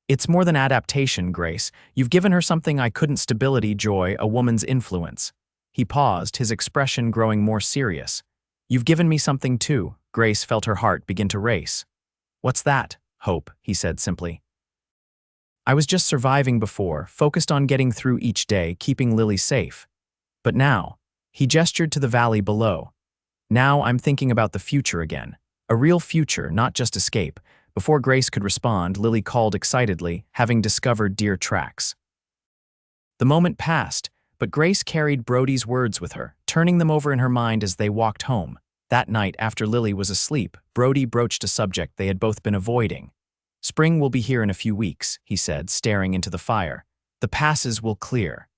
"It's more than adaptation, Grace. You've given her something I couldn't: stability, joy, a woman's influence." He paused, his expression growing more serious. "You've given me something too." Grace felt her heart begin to race. "What's that?" "Hope," he said simply. "I was just surviving before, focused on getting through each day, keeping Lily safe. But now," he gestured to the valley below, "now I'm thinking about the future again. A real future, not just escape." Before Grace could respond, Lily called excitedly, having discovered deer tracks. The moment passed, but Grace carried Brody's words with her, turning them over in her mind as they walked home. That night, after Lily was asleep, Brody broached a subject they had both been avoiding. "Spring will be here in a few weeks," he said, staring into the fire. "The passes will clear."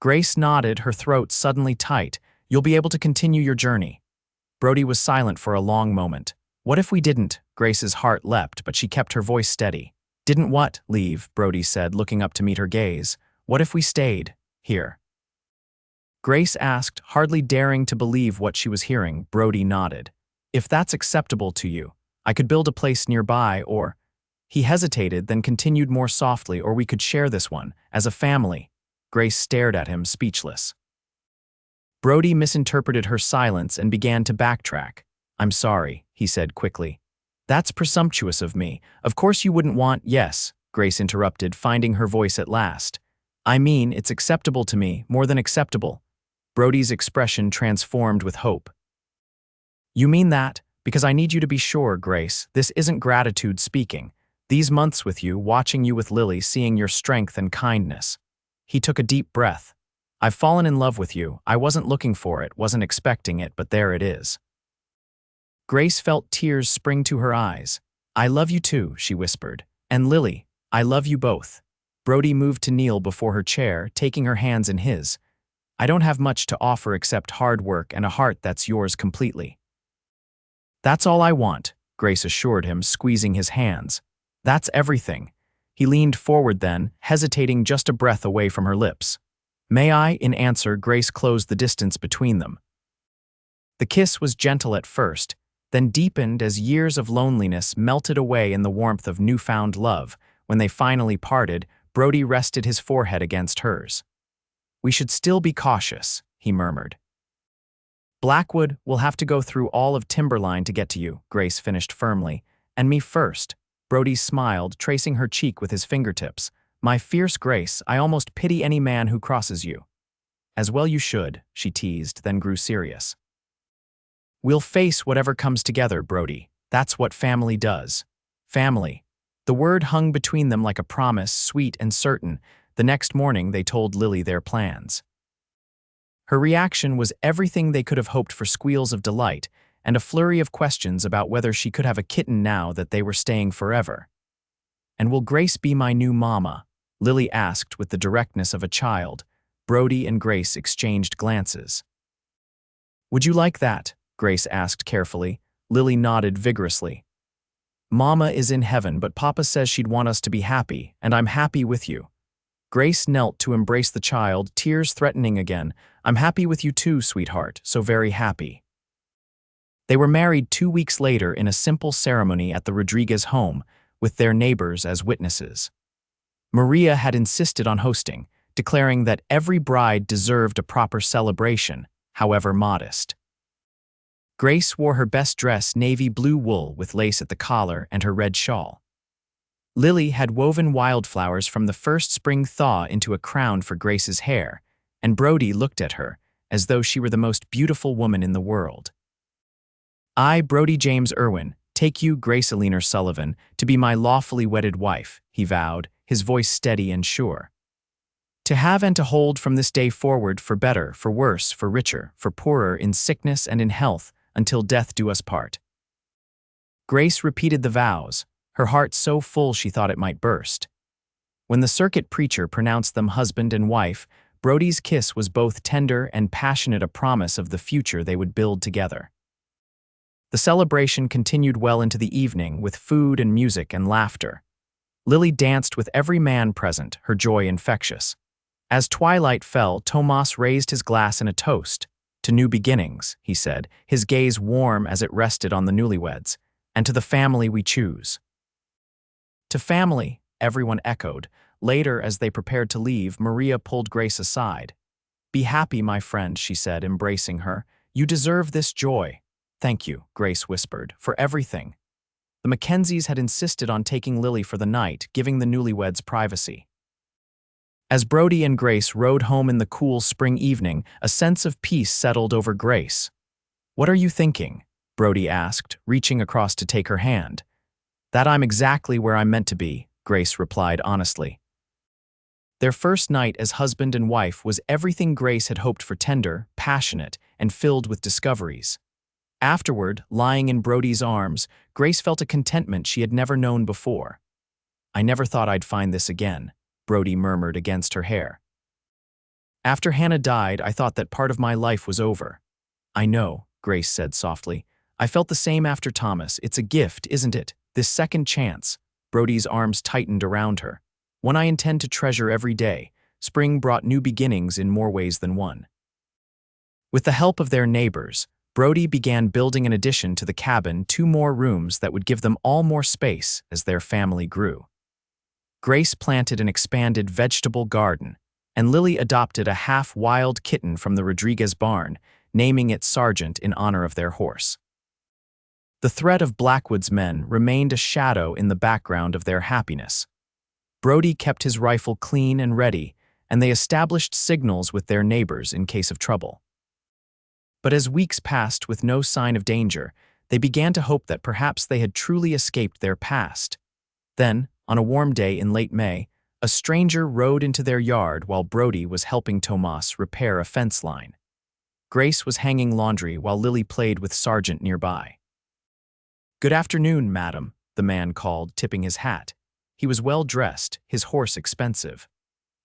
Grace nodded, her throat suddenly tight. "You'll be able to continue your journey." Brody was silent for a long moment. "What if we didn't?" Grace's heart leapt, but she kept her voice steady. "Didn't what?" "Leave," Brody said, looking up to meet her gaze. "What if we stayed here?" Grace asked, hardly daring to believe what she was hearing. Brody nodded. "If that's acceptable to you, I could build a place nearby, or—" He hesitated, then continued more softly, "or we could share this one, as a family." Grace stared at him, speechless. Brody misinterpreted her silence and began to backtrack. "I'm sorry," he said quickly. "That's presumptuous of me. Of course you wouldn't want—" "Yes," Grace interrupted, finding her voice at last. "I mean, it's acceptable to me, more than acceptable." Brody's expression transformed with hope. "You mean that? Because I need you to be sure, Grace, this isn't gratitude speaking. These months with you, watching you with Lily, seeing your strength and kindness." He took a deep breath. "I've fallen in love with you. I wasn't looking for it, wasn't expecting it, but there it is." Grace felt tears spring to her eyes. "I love you too," she whispered. "And Lily, I love you both." Brody moved to kneel before her chair, taking her hands in his. "I don't have much to offer except hard work and a heart that's yours completely." "That's all I want," Grace assured him, squeezing his hands. "That's everything." He leaned forward then, hesitating just a breath away from her lips. "May I?" In answer, Grace closed the distance between them. The kiss was gentle at first, then deepened as years of loneliness melted away in the warmth of newfound love. When they finally parted, Brody rested his forehead against hers. "We should still be cautious," he murmured. "Blackwood will have to go through all of Timberline to get to you," Grace finished firmly. "And me first." Brody smiled, tracing her cheek with his fingertips. "My fierce Grace, I almost pity any man who crosses you." "As well you should," she teased, then grew serious. "We'll face whatever comes together, Brody. That's what family does." Family. The word hung between them like a promise, sweet and certain. The next morning, they told Lily their plans. Her reaction was everything they could have hoped for: squeals of delight, and a flurry of questions about whether she could have a kitten now that they were staying forever. "And will Grace be my new mama?" Lily asked with the directness of a child. Brody and Grace exchanged glances. "Would you like that?" Grace asked carefully. Lily nodded vigorously. "Mama is in heaven, but Papa says she'd want us to be happy, and I'm happy with you." Grace knelt to embrace the child, tears threatening again. "I'm happy with you too, sweetheart, so very happy." They were married 2 weeks later in a simple ceremony at the Rodriguez home, with their neighbors as witnesses. Maria had insisted on hosting, declaring that every bride deserved a proper celebration, however modest. Grace wore her best dress, navy blue wool with lace at the collar, and her red shawl. Lily had woven wildflowers from the first spring thaw into a crown for Grace's hair, and Brody looked at her as though she were the most beautiful woman in the world. I, Brody James Irwin, Take you, Grace Eleanor Sullivan, to be my lawfully wedded wife, he vowed, his voice steady and sure. To have and to hold from this day forward, for better, for worse, for richer, for poorer, in sickness and in health, until death do us part. Grace repeated the vows, her heart so full she thought it might burst. When the circuit preacher pronounced them husband and wife, Brody's kiss was both tender and passionate, a promise of the future they would build together. The celebration continued well into the evening, with food and music and laughter. Lily danced with every man present, her joy infectious. As twilight fell, Tomas raised his glass in a toast. To new beginnings, he said, his gaze warm as it rested on the newlyweds, and to the family we choose. To family, everyone echoed. Later, as they prepared to leave, Maria pulled Grace aside. Be happy, my friend, she said, embracing her. You deserve this joy. Thank you, Grace whispered, for everything. The Mackenzies had insisted on taking Lily for the night, giving the newlyweds privacy. As Brody and Grace rode home in the cool spring evening, a sense of peace settled over Grace. What are you thinking? Brody asked, reaching across to take her hand. That I'm exactly where I'm meant to be, Grace replied honestly. Their first night as husband and wife was everything Grace had hoped for, tender, passionate, and filled with discoveries. Afterward, lying in Brody's arms, Grace felt a contentment she had never known before. I never thought I'd find this again, Brody murmured against her hair. After Hannah died, I thought that part of my life was over. I know, Grace said softly. I felt the same after Thomas. It's a gift, isn't it? This second chance. Brody's arms tightened around her. One I intend to treasure every day. Spring brought new beginnings in more ways than one. With the help of their neighbors, Brody began building an addition to the cabin, 2 more rooms that would give them all more space as their family grew. Grace planted an expanded vegetable garden, and Lily adopted a half-wild kitten from the Rodriguez barn, naming it Sergeant in honor of their horse. The threat of Blackwood's men remained a shadow in the background of their happiness. Brody kept his rifle clean and ready, and they established signals with their neighbors in case of trouble. But as weeks passed with no sign of danger, they began to hope that perhaps they had truly escaped their past. Then, on a warm day in late May, a stranger rode into their yard while Brody was helping Tomas repair a fence line. Grace was hanging laundry while Lily played with Sergeant nearby. Good afternoon, madam, the man called, tipping his hat. He was well-dressed, his horse expensive.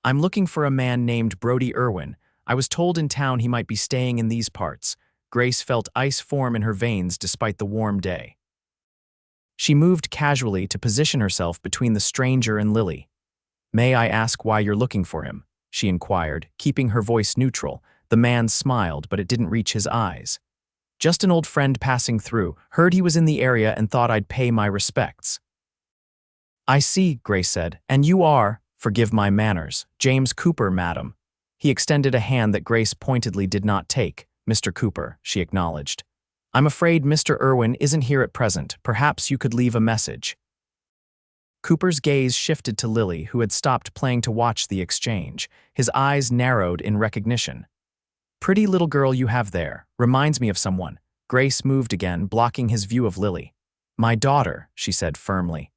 I'm looking for a man named Brody Irwin. I was told in town he might be staying in these parts. Grace felt ice form in her veins despite the warm day. She moved casually to position herself between the stranger and Lily. May I ask why you're looking for him? She inquired, keeping her voice neutral. The man smiled, but it didn't reach his eyes. Just an old friend passing through, heard he was in the area and thought I'd pay my respects. I see, Grace said, and you are, forgive my manners, James Cooper, madam. He extended a hand that Grace pointedly did not take. Mr. Cooper, she acknowledged. I'm afraid Mr. Irwin isn't here at present. Perhaps you could leave a message. Cooper's gaze shifted to Lily, who had stopped playing to watch the exchange. His eyes narrowed in recognition. Pretty little girl you have there. Reminds me of someone. Grace moved again, blocking his view of Lily. My daughter, she said firmly.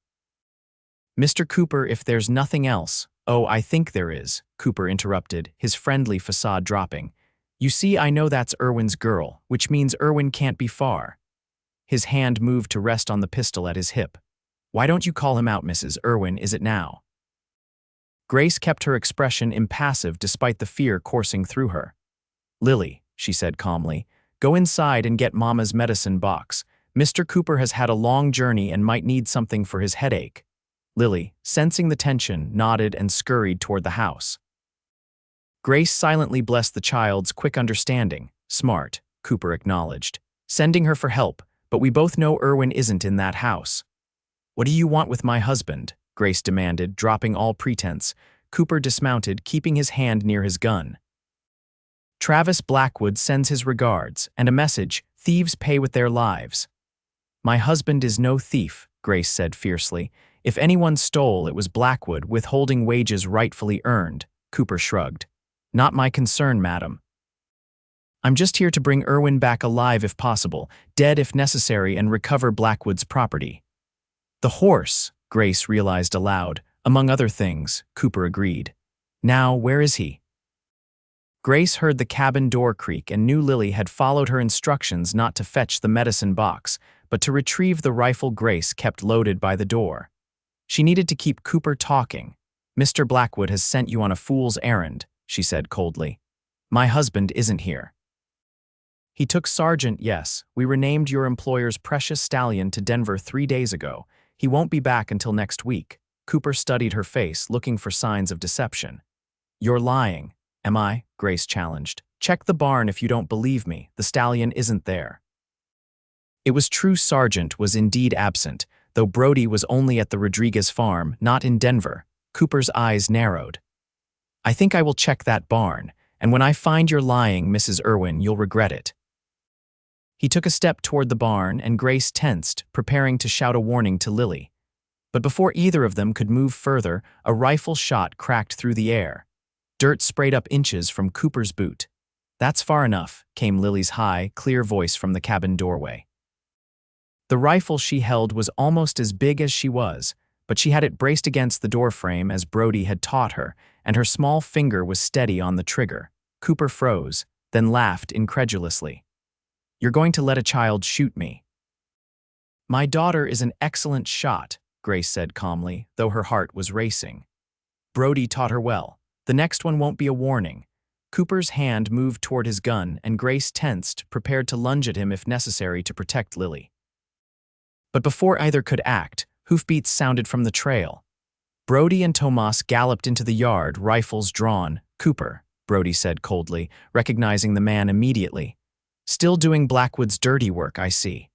Mr. Cooper, if there's nothing else. Oh, I think there is, Cooper interrupted, his friendly facade dropping. You see, I know that's Irwin's girl, which means Irwin can't be far. His hand moved to rest on the pistol at his hip. Why don't you call him out, Mrs. Irwin, is it now? Grace kept her expression impassive despite the fear coursing through her. Lily, she said calmly, go inside and get Mama's medicine box. Mr. Cooper has had a long journey and might need something for his headache. Lily, sensing the tension, nodded and scurried toward the house. Grace silently blessed the child's quick understanding. Smart, Cooper acknowledged, sending her for help, but we both know Irwin isn't in that house. What do you want with my husband? Grace demanded, dropping all pretense. Cooper dismounted, keeping his hand near his gun. Travis Blackwood sends his regards, and a message, thieves pay with their lives. My husband is no thief, Grace said fiercely. If anyone stole, it was Blackwood, withholding wages rightfully earned. Cooper shrugged. Not my concern, madam. I'm just here to bring Irwin back alive if possible, dead if necessary, and recover Blackwood's property. The horse, Grace realized aloud. Among other things, Cooper agreed. Now, where is he? Grace heard the cabin door creak and knew Lily had followed her instructions not to fetch the medicine box, but to retrieve the rifle Grace kept loaded by the door. She needed to keep Cooper talking. Mr. Blackwood has sent you on a fool's errand, she said coldly. My husband isn't here. He took Sergeant, yes, we renamed your employer's precious stallion to Denver 3 days ago. He won't be back until next week. Cooper studied her face, looking for signs of deception. You're lying. Am I? Grace challenged. Check the barn if you don't believe me. The stallion isn't there. It was true Sergeant was indeed absent, though Brody was only at the Rodriguez farm, not in Denver. Cooper's eyes narrowed. I think I will check that barn, and when I find you're lying, Mrs. Irwin, you'll regret it. He took a step toward the barn, and Grace tensed, preparing to shout a warning to Lily. But before either of them could move further, a rifle shot cracked through the air. Dirt sprayed up inches from Cooper's boot. That's far enough, came Lily's high, clear voice from the cabin doorway. The rifle she held was almost as big as she was, but she had it braced against the doorframe as Brody had taught her, and her small finger was steady on the trigger. Cooper froze, then laughed incredulously. You're going to let a child shoot me? My daughter is an excellent shot, Grace said calmly, though her heart was racing. Brody taught her well. The next one won't be a warning. Cooper's hand moved toward his gun, and Grace tensed, prepared to lunge at him if necessary to protect Lily. But before either could act, hoofbeats sounded from the trail. Brody and Tomas galloped into the yard, rifles drawn. Cooper, Brody said coldly, recognizing the man immediately. Still doing Blackwood's dirty work, I see.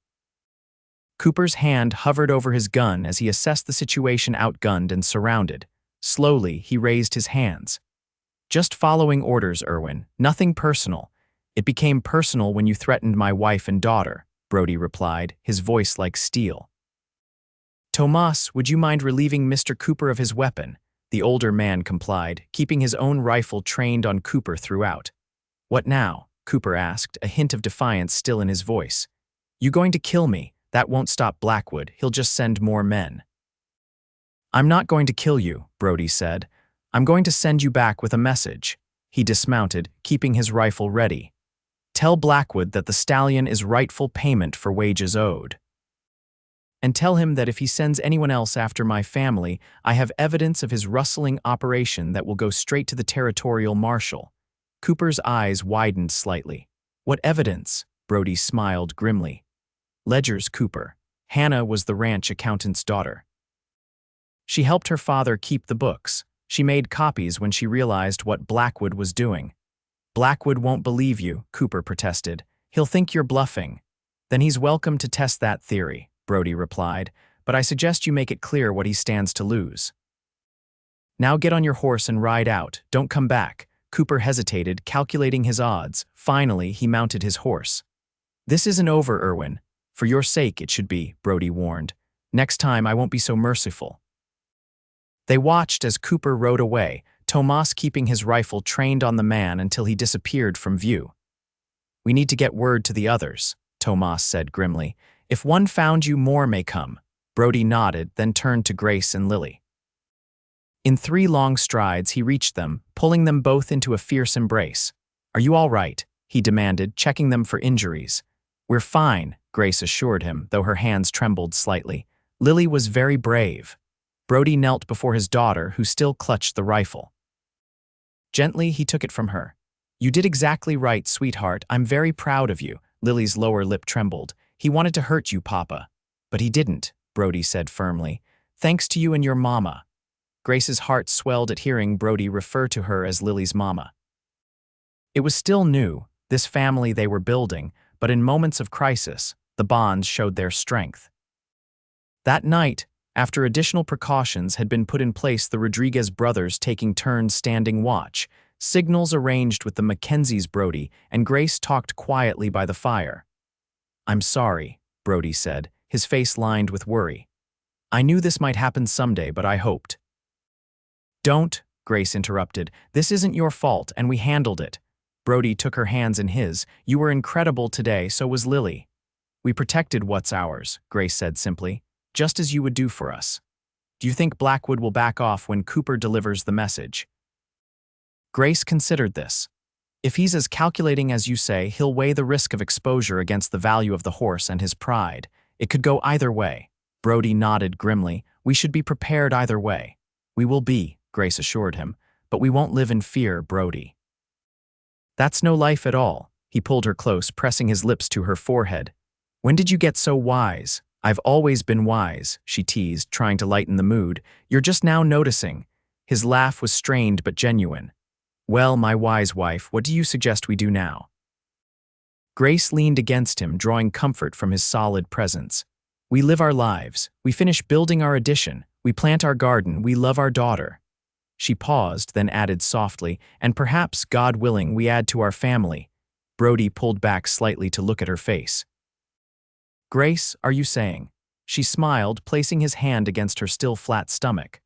Cooper's hand hovered over his gun as he assessed the situation, outgunned and surrounded. Slowly, he raised his hands. Just following orders, Irwin. Nothing personal. It became personal when you threatened my wife and daughter, Brody replied, his voice like steel. Tomas, would you mind relieving Mr. Cooper of his weapon? The older man complied, keeping his own rifle trained on Cooper throughout. What now? Cooper asked, a hint of defiance still in his voice. You going to kill me? That won't stop Blackwood. He'll just send more men. I'm not going to kill you, Brody said. I'm going to send you back with a message. He dismounted, keeping his rifle ready. Tell Blackwood that the stallion is rightful payment for wages owed. And tell him that if he sends anyone else after my family, I have evidence of his rustling operation that will go straight to the territorial marshal. Cooper's eyes widened slightly. What evidence? Brody smiled grimly. Ledgers, Cooper. Hannah was the ranch accountant's daughter. She helped her father keep the books. She made copies when she realized what Blackwood was doing. Blackwood won't believe you, Cooper protested. He'll think you're bluffing. Then he's welcome to test that theory, Brody replied, but I suggest you make it clear what he stands to lose. Now get on your horse and ride out. Don't come back. Cooper hesitated, calculating his odds. Finally, he mounted his horse. This isn't over, Irwin. For your sake, it should be, Brody warned. Next time, I won't be so merciful. They watched as Cooper rode away, Tomas keeping his rifle trained on the man until he disappeared from view. We need to get word to the others, Tomas said grimly. If one found you, more may come. Brody nodded, then turned to Grace and Lily. In 3 long strides, he reached them, pulling them both into a fierce embrace. Are you all right? He demanded, checking them for injuries. We're fine, Grace assured him, though her hands trembled slightly. Lily was very brave. Brody knelt before his daughter, who still clutched the rifle. Gently, he took it from her. You did exactly right, sweetheart. I'm very proud of you. Lily's lower lip trembled. He wanted to hurt you, Papa. But he didn't, Brody said firmly. Thanks to you and your mama. Grace's heart swelled at hearing Brody refer to her as Lily's mama. It was still new, this family they were building, but in moments of crisis, the bonds showed their strength. That night, after additional precautions had been put in place, the Rodriguez brothers taking turns standing watch, signals arranged with the Mackenzies, Brody and Grace talked quietly by the fire. I'm sorry, Brody said, his face lined with worry. I knew this might happen someday, but I hoped. Don't, Grace interrupted. This isn't your fault, and we handled it. Brody took her hands in his. "You were incredible today, so was Lily." "We protected what's ours," Grace said simply, "just as you would do for us." "Do you think Blackwood will back off when Cooper delivers the message?" Grace considered this. "If he's as calculating as you say, he'll weigh the risk of exposure against the value of the horse and his pride. It could go either way." Brody nodded grimly. "We should be prepared either way." "We will be," Grace assured him, "but we won't live in fear, Brody." "That's no life at all." He pulled her close, pressing his lips to her forehead. "When did you get so wise?" "I've always been wise," she teased, trying to lighten the mood. "You're just now noticing." His laugh was strained but genuine. "Well, my wise wife, what do you suggest we do now?" Grace leaned against him, drawing comfort from his solid presence. "We live our lives. We finish building our addition. We plant our garden. We love our daughter." She paused, then added softly, "And perhaps, God willing, we add to our family." Brody pulled back slightly to look at her face. "Grace, are you saying?" She smiled, placing his hand against her still flat stomach.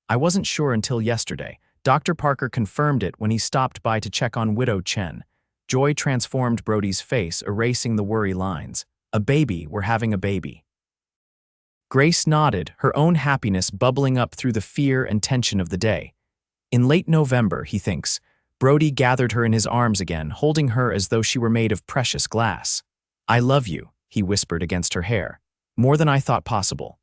"I wasn't sure until yesterday. Dr. Parker confirmed it when he stopped by to check on Widow Chen." Joy transformed Brody's face, erasing the worry lines. "A baby, we're having a baby." Grace nodded, her own happiness bubbling up through the fear and tension of the day. In late November, he thinks, Brody gathered her in his arms again, holding her as though she were made of precious glass. "I love you," he whispered against her hair, "more than I thought possible."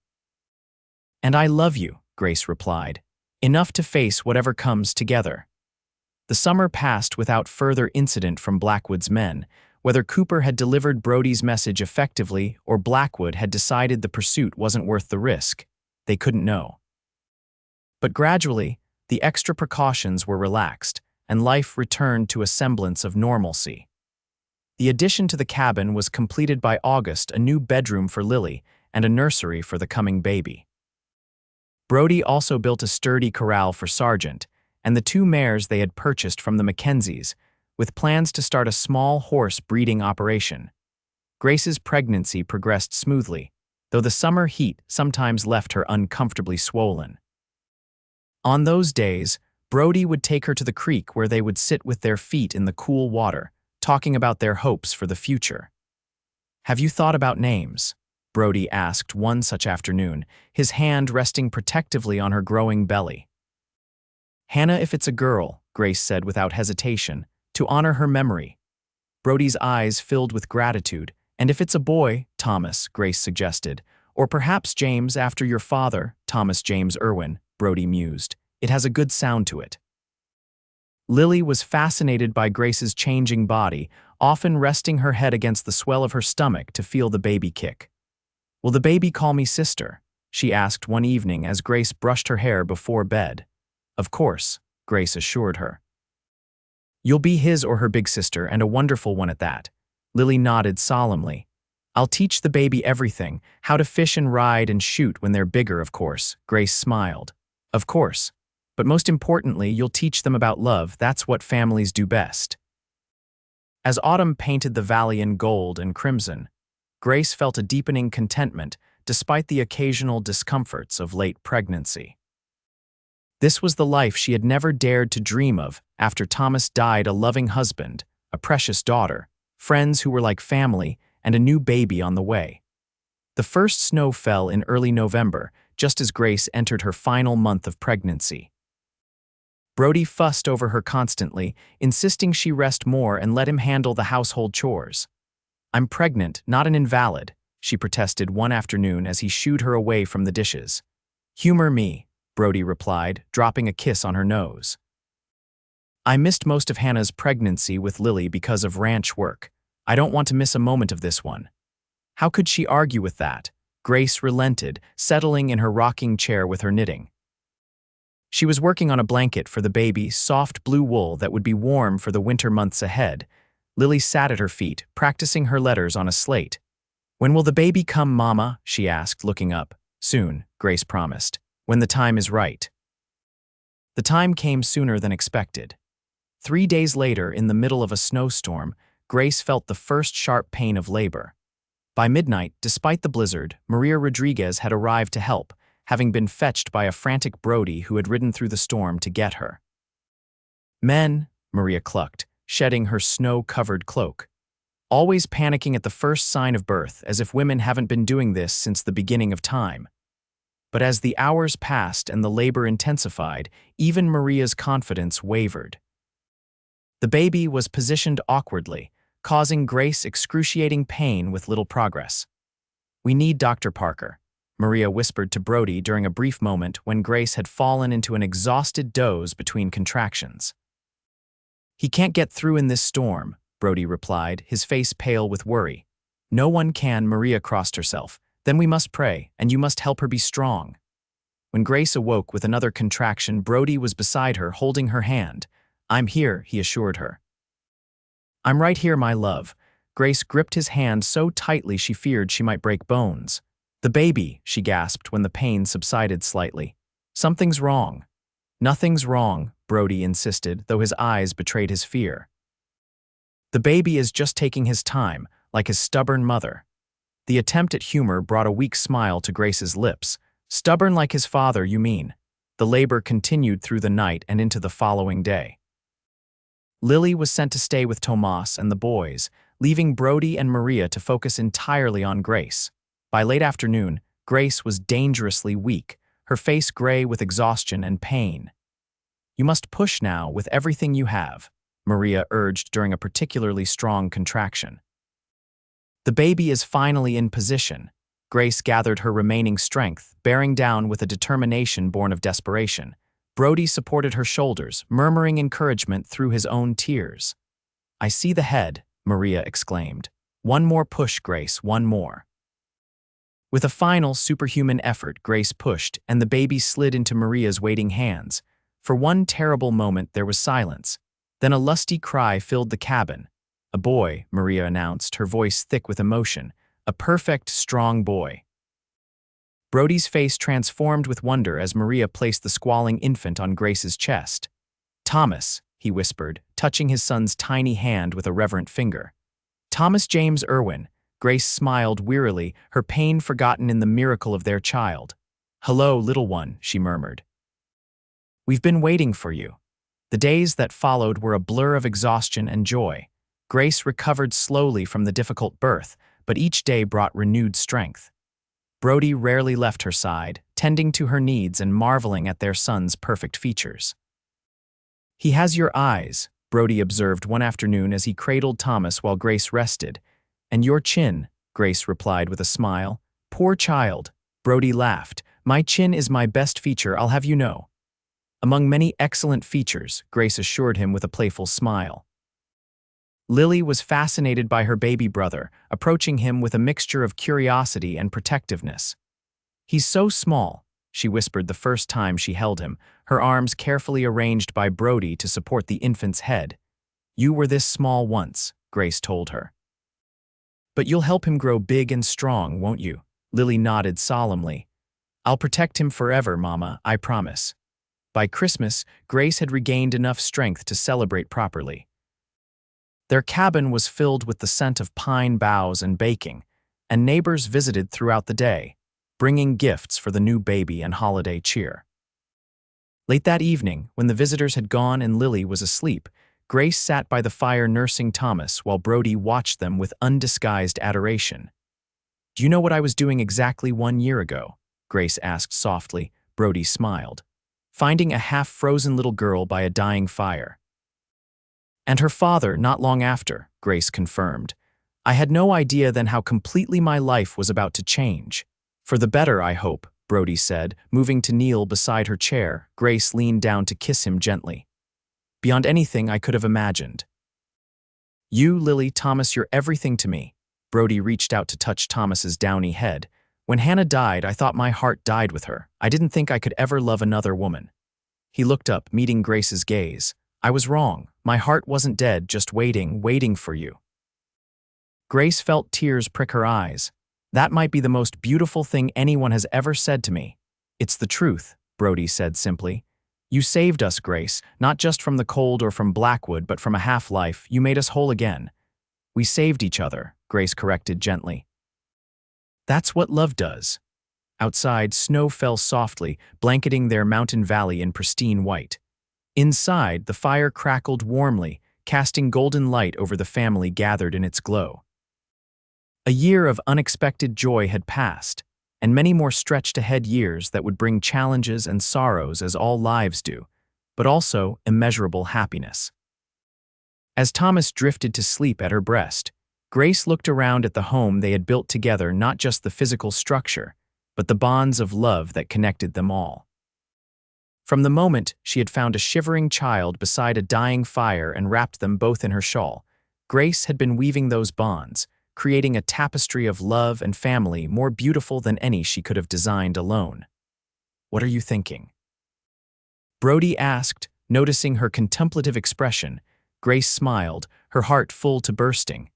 "And I love you," Grace replied, "enough to face whatever comes together." The summer passed without further incident from Blackwood's men. Whether Cooper had delivered Brody's message effectively or Blackwood had decided the pursuit wasn't worth the risk, they couldn't know. But gradually, the extra precautions were relaxed, and life returned to a semblance of normalcy. The addition to the cabin was completed by August, a new bedroom for Lily and a nursery for the coming baby. Brody also built a sturdy corral for Sargent and the 2 mares they had purchased from the Mackenzies, with plans to start a small horse breeding operation. Grace's pregnancy progressed smoothly, though the summer heat sometimes left her uncomfortably swollen. On those days, Brody would take her to the creek where they would sit with their feet in the cool water, talking about their hopes for the future. "Have you thought about names?" Brody asked one such afternoon, his hand resting protectively on her growing belly. "Hannah if it's a girl," Grace said without hesitation, to honor her memory. Brody's eyes filled with gratitude. "And if it's a boy, Thomas," Grace suggested. "Or perhaps James after your father, Thomas James Irwin," Brody mused. "It has a good sound to it." Lily was fascinated by Grace's changing body, often resting her head against the swell of her stomach to feel the baby kick. "Will the baby call me sister?" she asked one evening as Grace brushed her hair before bed. "Of course," Grace assured her. "You'll be his or her big sister, and a wonderful one at that." Lily nodded solemnly. "I'll teach the baby everything, how to fish and ride and shoot when they're bigger, of course." Grace smiled. "Of course. But most importantly, you'll teach them about love. That's what families do best." As autumn painted the valley in gold and crimson, Grace felt a deepening contentment despite the occasional discomforts of late pregnancy. This was the life she had never dared to dream of after Thomas died, a loving husband, a precious daughter, friends who were like family, and a new baby on the way. The first snow fell in early November, just as Grace entered her final month of pregnancy. Brody fussed over her constantly, insisting she rest more and let him handle the household chores. "I'm pregnant, not an invalid," she protested one afternoon as he shooed her away from the dishes. "Humor me," Brody replied, dropping a kiss on her nose. "I missed most of Hannah's pregnancy with Lily because of ranch work. I don't want to miss a moment of this one." How could she argue with that? Grace relented, settling in her rocking chair with her knitting. She was working on a blanket for the baby, soft blue wool that would be warm for the winter months ahead. Lily sat at her feet, practicing her letters on a slate. "When will the baby come, Mama?" she asked, looking up. "Soon," Grace promised. "When the time is right." The time came sooner than expected. 3 days later, in the middle of a snowstorm, Grace felt the first sharp pain of labor. By midnight, despite the blizzard, Maria Rodriguez had arrived to help, having been fetched by a frantic Brody who had ridden through the storm to get her. "Men," Maria clucked. shedding her snow-covered cloak. Always panicking at the first sign of birth, as if women haven't been doing this since the beginning of time. But as the hours passed and the labor intensified, even Maria's confidence wavered. The baby was positioned awkwardly, causing Grace excruciating pain with little progress. "We need Dr. Parker," Maria whispered to Brody during a brief moment when Grace had fallen into an exhausted doze between contractions. "He can't get through in this storm," Brody replied, his face pale with worry. "No one can," Maria crossed herself. "Then we must pray, and you must help her be strong." When Grace awoke with another contraction, Brody was beside her, holding her hand. "I'm here," he assured her. "I'm right here, my love." Grace gripped his hand so tightly she feared she might break bones. "The baby," she gasped when the pain subsided slightly. "Something's wrong." "Nothing's wrong," Brody insisted, though his eyes betrayed his fear. "The baby is just taking his time, like his stubborn mother." The attempt at humor brought a weak smile to Grace's lips. "Stubborn like his father, you mean?" The labor continued through the night and into the following day. Lily was sent to stay with Tomas and the boys, leaving Brody and Maria to focus entirely on Grace. By late afternoon, Grace was dangerously weak, her face gray with exhaustion and pain. "You must push now with everything you have," Maria urged during a particularly strong contraction. "The baby is finally in position." Grace gathered her remaining strength, bearing down with a determination born of desperation. Brody supported her shoulders, murmuring encouragement through his own tears. "I see the head," Maria exclaimed. "One more push, Grace, one more." With a final superhuman effort, Grace pushed, and the baby slid into Maria's waiting hands. For one terrible moment, there was silence. Then a lusty cry filled the cabin. "A boy," Maria announced, her voice thick with emotion. "A perfect, strong boy." Brody's face transformed with wonder as Maria placed the squalling infant on Grace's chest. "Thomas," he whispered, touching his son's tiny hand with a reverent finger. "Thomas James Irwin." Grace smiled wearily, her pain forgotten in the miracle of their child. "Hello, little one," she murmured. "We've been waiting for you." The days that followed were a blur of exhaustion and joy. Grace recovered slowly from the difficult birth, but each day brought renewed strength. Brody rarely left her side, tending to her needs and marveling at their son's perfect features. "He has your eyes," Brody observed one afternoon as he cradled Thomas while Grace rested. "And your chin," Grace replied with a smile. "Poor child," Brody laughed. "My chin is my best feature, I'll have you know." "Among many excellent features," Grace assured him with a playful smile. Lily was fascinated by her baby brother, approaching him with a mixture of curiosity and protectiveness. "He's so small," she whispered the first time she held him, her arms carefully arranged by Brody to support the infant's head. "You were this small once," Grace told her. "But you'll help him grow big and strong, won't you?" Lily nodded solemnly. "I'll protect him forever, Mama, I promise." By Christmas, Grace had regained enough strength to celebrate properly. Their cabin was filled with the scent of pine boughs and baking, and neighbors visited throughout the day, bringing gifts for the new baby and holiday cheer. Late that evening, when the visitors had gone and Lily was asleep, Grace sat by the fire nursing Thomas while Brody watched them with undisguised adoration. "Do you know what I was doing exactly 1 year ago?" Grace asked softly. Brody smiled. "Finding a half-frozen little girl by a dying fire." "And her father not long after," Grace confirmed. "I had no idea then how completely my life was about to change." "For the better, I hope," Brody said, moving to kneel beside her chair. Grace leaned down to kiss him gently. "Beyond anything I could have imagined." "You, Lily, Thomas, you're everything to me." Brody reached out to touch Thomas's downy head. "When Hannah died, I thought my heart died with her. I didn't think I could ever love another woman." He looked up, meeting Grace's gaze. "I was wrong. My heart wasn't dead, just waiting for you." Grace felt tears prick her eyes. "That might be the most beautiful thing anyone has ever said to me." "It's the truth," Brody said simply. "You saved us, Grace, not just from the cold or from Blackwood, but from a half-life. You made us whole again." "We saved each other," Grace corrected gently. "That's what love does." Outside, snow fell softly, blanketing their mountain valley in pristine white. Inside, the fire crackled warmly, casting golden light over the family gathered in its glow. A year of unexpected joy had passed, and many more stretched ahead years that would bring challenges and sorrows as all lives do, but also immeasurable happiness. As Thomas drifted to sleep at her breast, Grace looked around at the home they had built together, not just the physical structure, but the bonds of love that connected them all. From the moment she had found a shivering child beside a dying fire and wrapped them both in her shawl, Grace had been weaving those bonds, creating a tapestry of love and family more beautiful than any she could have designed alone. "What are you thinking?" Brody asked, noticing her contemplative expression. Grace smiled, her heart full to bursting.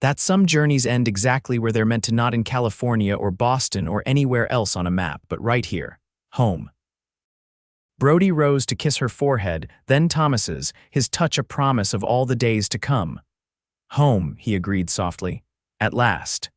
"That some journeys end exactly where they're meant to, not in California or Boston or anywhere else on a map, but right here, home." Brody rose to kiss her forehead, then Thomas's, his touch a promise of all the days to come. "Home," he agreed softly. "At last."